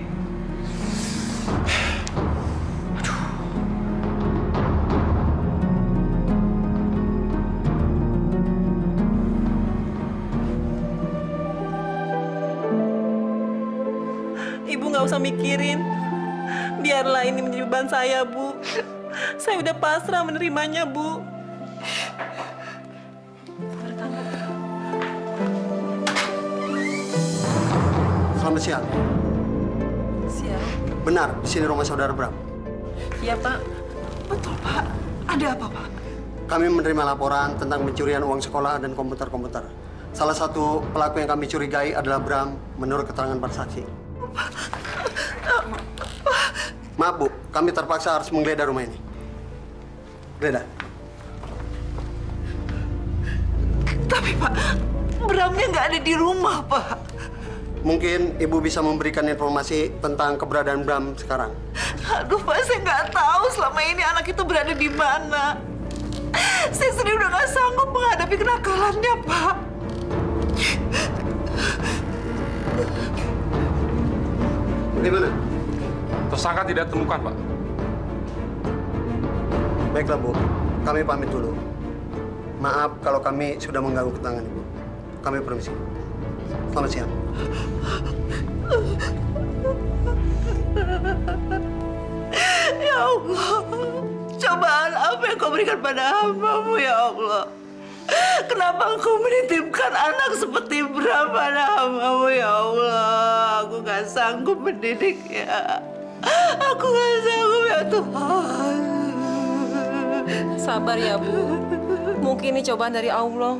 Ibu nggak usah mikirin. Biarlah ini menjadi beban saya, Bu. Saya udah pasrah menerimanya, Bu. Selamat siang. Siang. Benar, di sini rumah saudara Bram. Iya, Pak. Betul, Pak. Ada apa, Pak? Kami menerima laporan tentang pencurian uang sekolah dan komputer-komputer. Salah satu pelaku yang kami curigai adalah Bram, menurut keterangan para saksi. Maaf, Bu. Kami terpaksa harus menggeledah rumah ini. Geledah. Tapi, Pak, Bramnya nggak ada di rumah, Pak. Mungkin Ibu bisa memberikan informasi tentang keberadaan Bram sekarang. Aduh, Pak, saya nggak tahu selama ini anak itu berada di mana. Saya sendiri udah nggak sanggup menghadapi kenakalannya, Pak. Bagaimana? Tersangka tidak ditemukan, Pak. Baiklah, Bu. Kami pamit dulu. Maaf kalau kami sudah mengganggu ketenangan Ibu. Kami permisi. Selamat siang. Ya Allah, cobaan apa yang kau berikan pada hamba-Mu, ya Allah? Kenapa Engkau menitipkan anak seperti Bram pada hamba-Mu, ya Allah? Aku gak sanggup mendidiknya. Aku gak sanggup, ya Tuhan. Sabar ya, Bu. Mungkin ini cobaan dari Allah.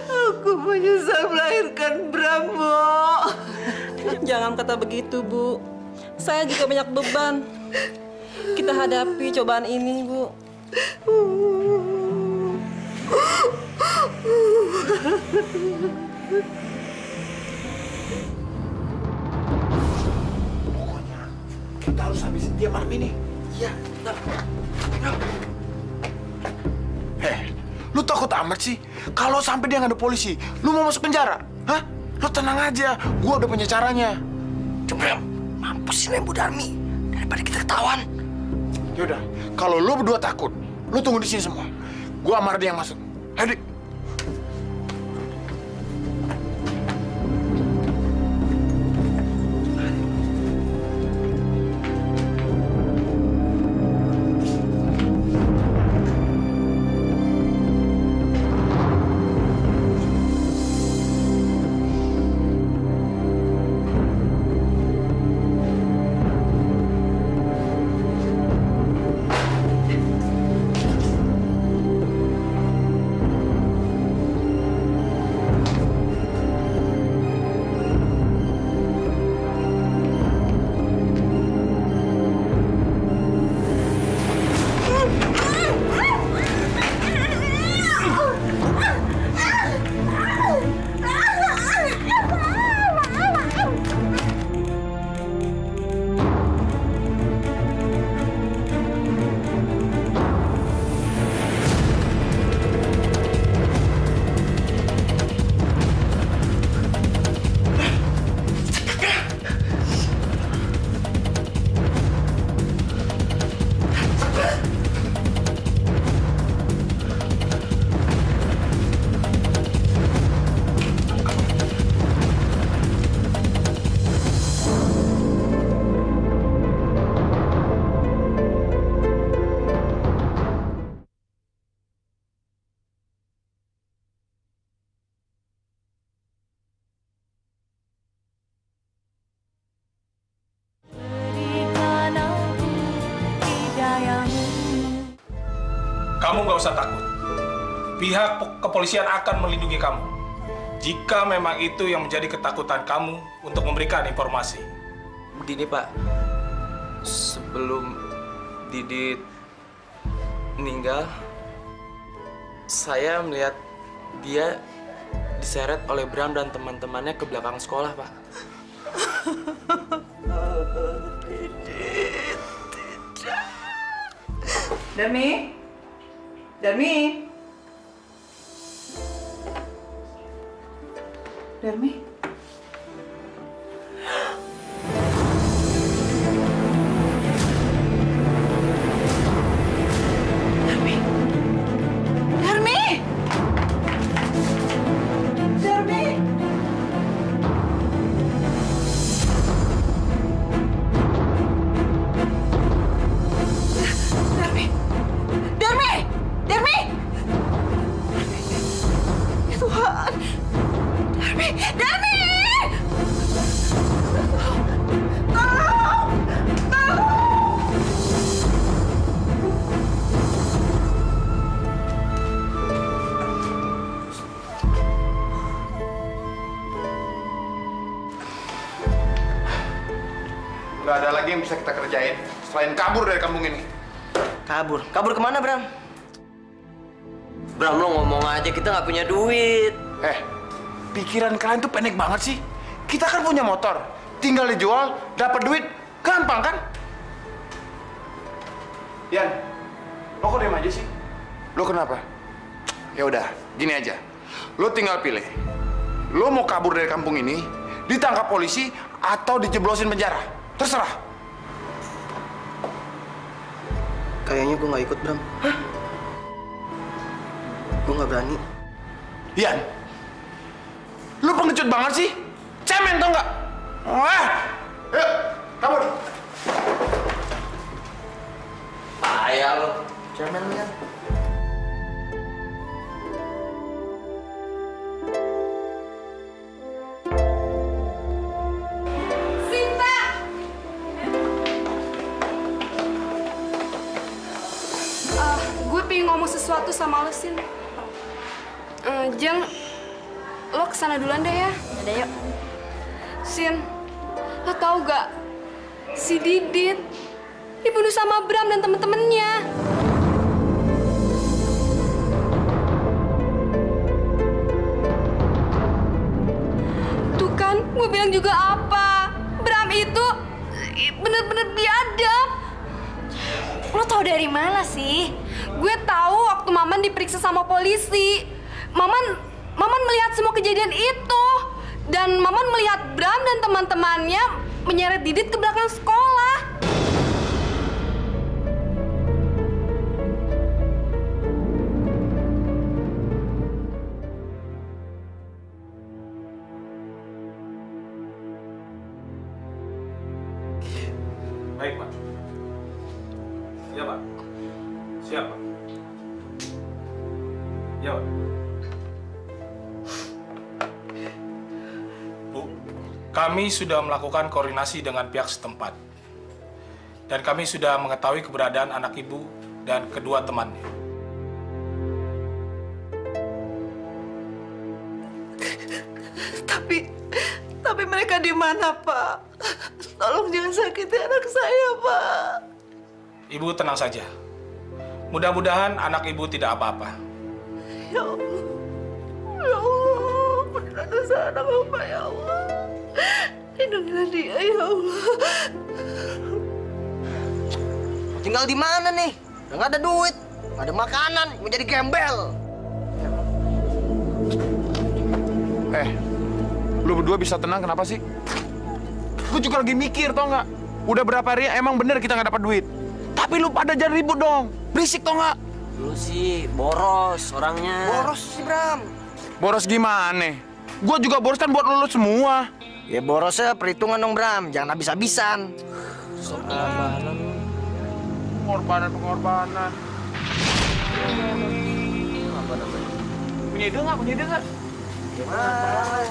Aku menyesal melahirkan Bram, Bu. Jangan kata begitu, Bu. Saya juga banyak beban. Kita hadapi cobaan ini, Bu. Pokoknya kita harus habisin dia malam ini. Iya, Lu takut amat sih? Kalau sampai dia nggak ada polisi, lu mau masuk penjara? Hah? Lu tenang aja, gua udah punya caranya. Coba, mampus ini Bu Darmi. Daripada kita ketahuan. Yaudah, kalau lu berdua takut, lu tunggu di sini semua. Gua sama Ardi yang masuk. Ayo, Dik. Kamu nggak usah takut. Pihak kepolisian akan melindungi kamu. Jika memang itu yang menjadi ketakutan kamu untuk memberikan informasi. Begini, Pak. Sebelum Didit meninggal, saya melihat dia diseret oleh Bram dan teman-temannya ke belakang sekolah, Pak. Darmi? Darmi? Darmi? Darmi? Darmi? Darmi? Darmi? Darmi! Darmi! Ya Tuhan! Darmi! Darmi! nggak ada lagi yang bisa kita kerjain selain kabur dari kampung ini. Kabur? Kabur kemana, Bram? Bram, lo ngomong aja kita nggak punya duit. Pikiran kalian tuh pendek banget sih. Kita kan punya motor, tinggal dijual, dapat duit, gampang kan? Yan, lo kok diam aja sih? Lo kenapa? Ya udah, gini aja. Lo tinggal pilih. Lo mau kabur dari kampung ini, ditangkap polisi, atau dijeblosin penjara. Terserah. Kayaknya gue nggak ikut, Bram. Gue nggak berani. Yan, lo pengecut banget sih. Cemen tau nggak? Yuk, kabur. Payah lo. Cemen lo, Yan. Gue pengen ngomong sesuatu sama lo, Sin. Jeng, lo kesana duluan deh ya. Yaudah, yuk. Sin, lo tau gak? Si Didit dibunuh sama Bram dan temen-temennya. Tuh kan, gue bilang juga apa? Bram itu bener-bener biadab. Lo tau dari mana sih? Gue tahu waktu Maman diperiksa sama polisi. Maman melihat semua kejadian itu. Dan Maman melihat Bram dan teman-temannya menyeret Didit ke belakang sekolah. Baik, Pak. Ya, Pak. Siap, Pak. Ya, Pak. Bu, kami sudah melakukan koordinasi dengan pihak setempat. Dan kami sudah mengetahui keberadaan anak ibu dan kedua temannya. Tapi mereka di mana, Pak? Tolong jangan sakiti anak saya, Pak. Ibu tenang saja. Mudah-mudahan anak ibu tidak apa-apa. Ya Allah. Ya Allah. Beneran dosa anak Bapak, ya Allah. Lindungilah dia, ya Allah. Tinggal di mana nih? Udah nggak ada duit, nggak ada makanan, mau jadi gembel. Lu berdua bisa tenang kenapa sih? Gue juga lagi mikir, tau nggak? Udah berapa hari emang bener kita nggak dapat duit. Tapi lu pada jangan ribut dong. Berisik tau nggak? Lu sih boros orangnya. Boros sih, Bram. Boros gimana? Gue juga boros kan buat lu semua. Ya borosnya perhitungan dong, Bram. Jangan habis-habisan. Pengorbanan. Apa namanya? Punya ide nggak? Gimana?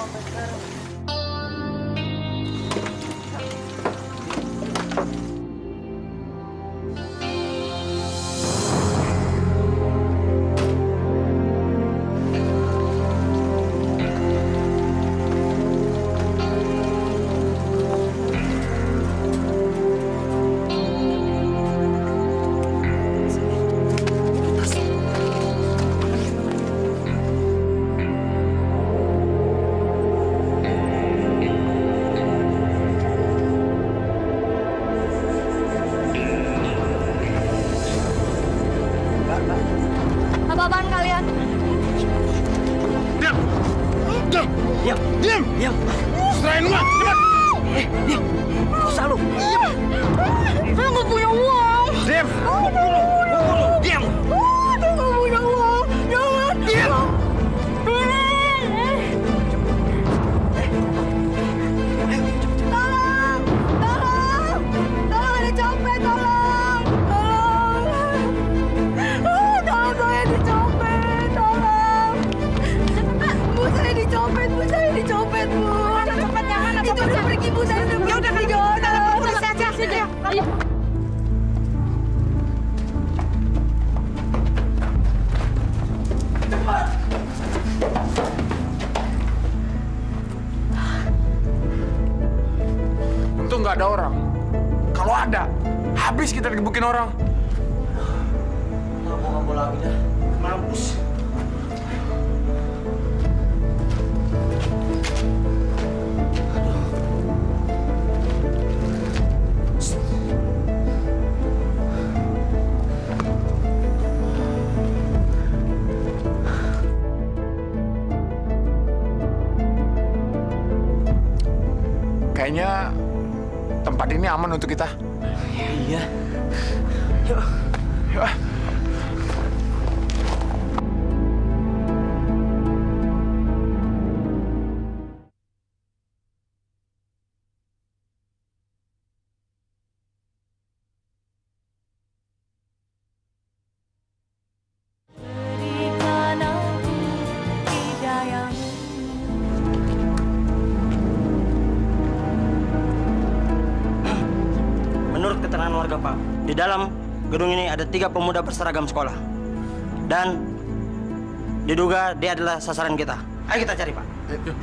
Apa-apaan kalian? Diam! Serahin gua, cepat! Diam! Gak usah lu! Diam! Saya nggak punya uang! Diam! Diam! Saya nggak punya uang! Jangan! Diam! Tolong! Tolong! Tolong ada copet! Tolong! Tolong saya dicopet! Tolong! Bu saya dicopet! Bu saya dicopet! Bu! Cepet jangan! Itu udah pergi Bu saya udah pergi! Ya udah pergi! Tolong polisi aja! Ayo! Untung nggak ada orang. ada. Habis kita digebukin orang. Nggak mau lagi dah. Mampus. Kayaknya tempat ini aman untuk kita. Iya. Yuk. Yuk. Menurut keterangan warga, Pak, di dalam gedung ini ada 3 pemuda berseragam sekolah. Dan diduga dia adalah sasaran kita. Ayo kita cari, Pak. Ayo.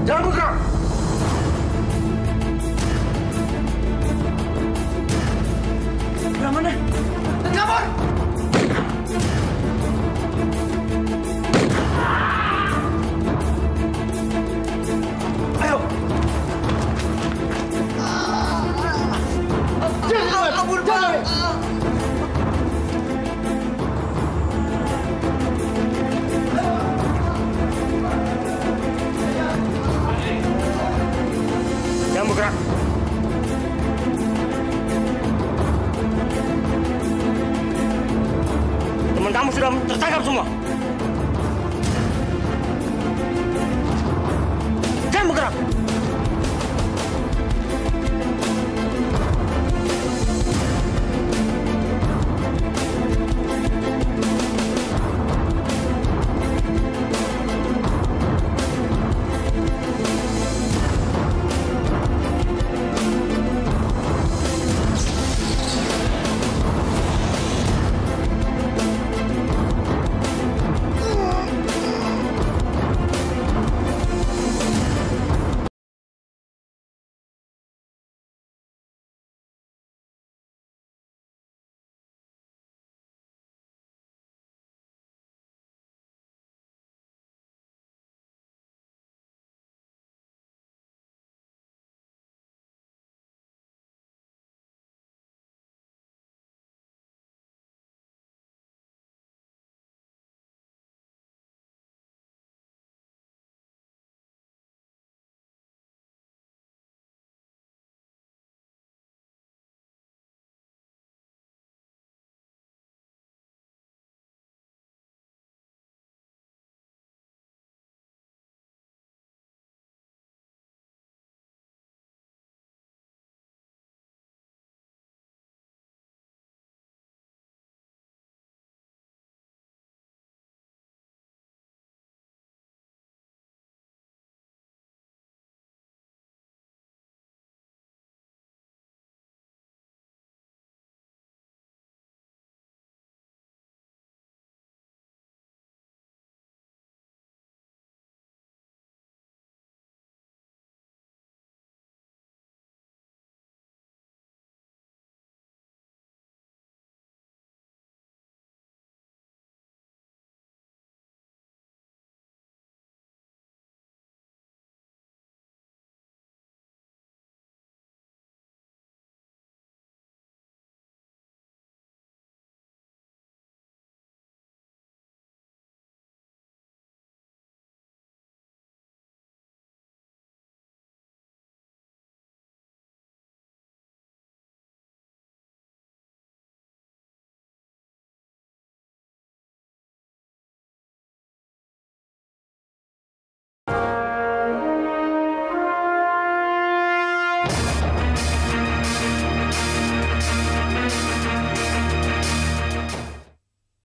Jangan buka!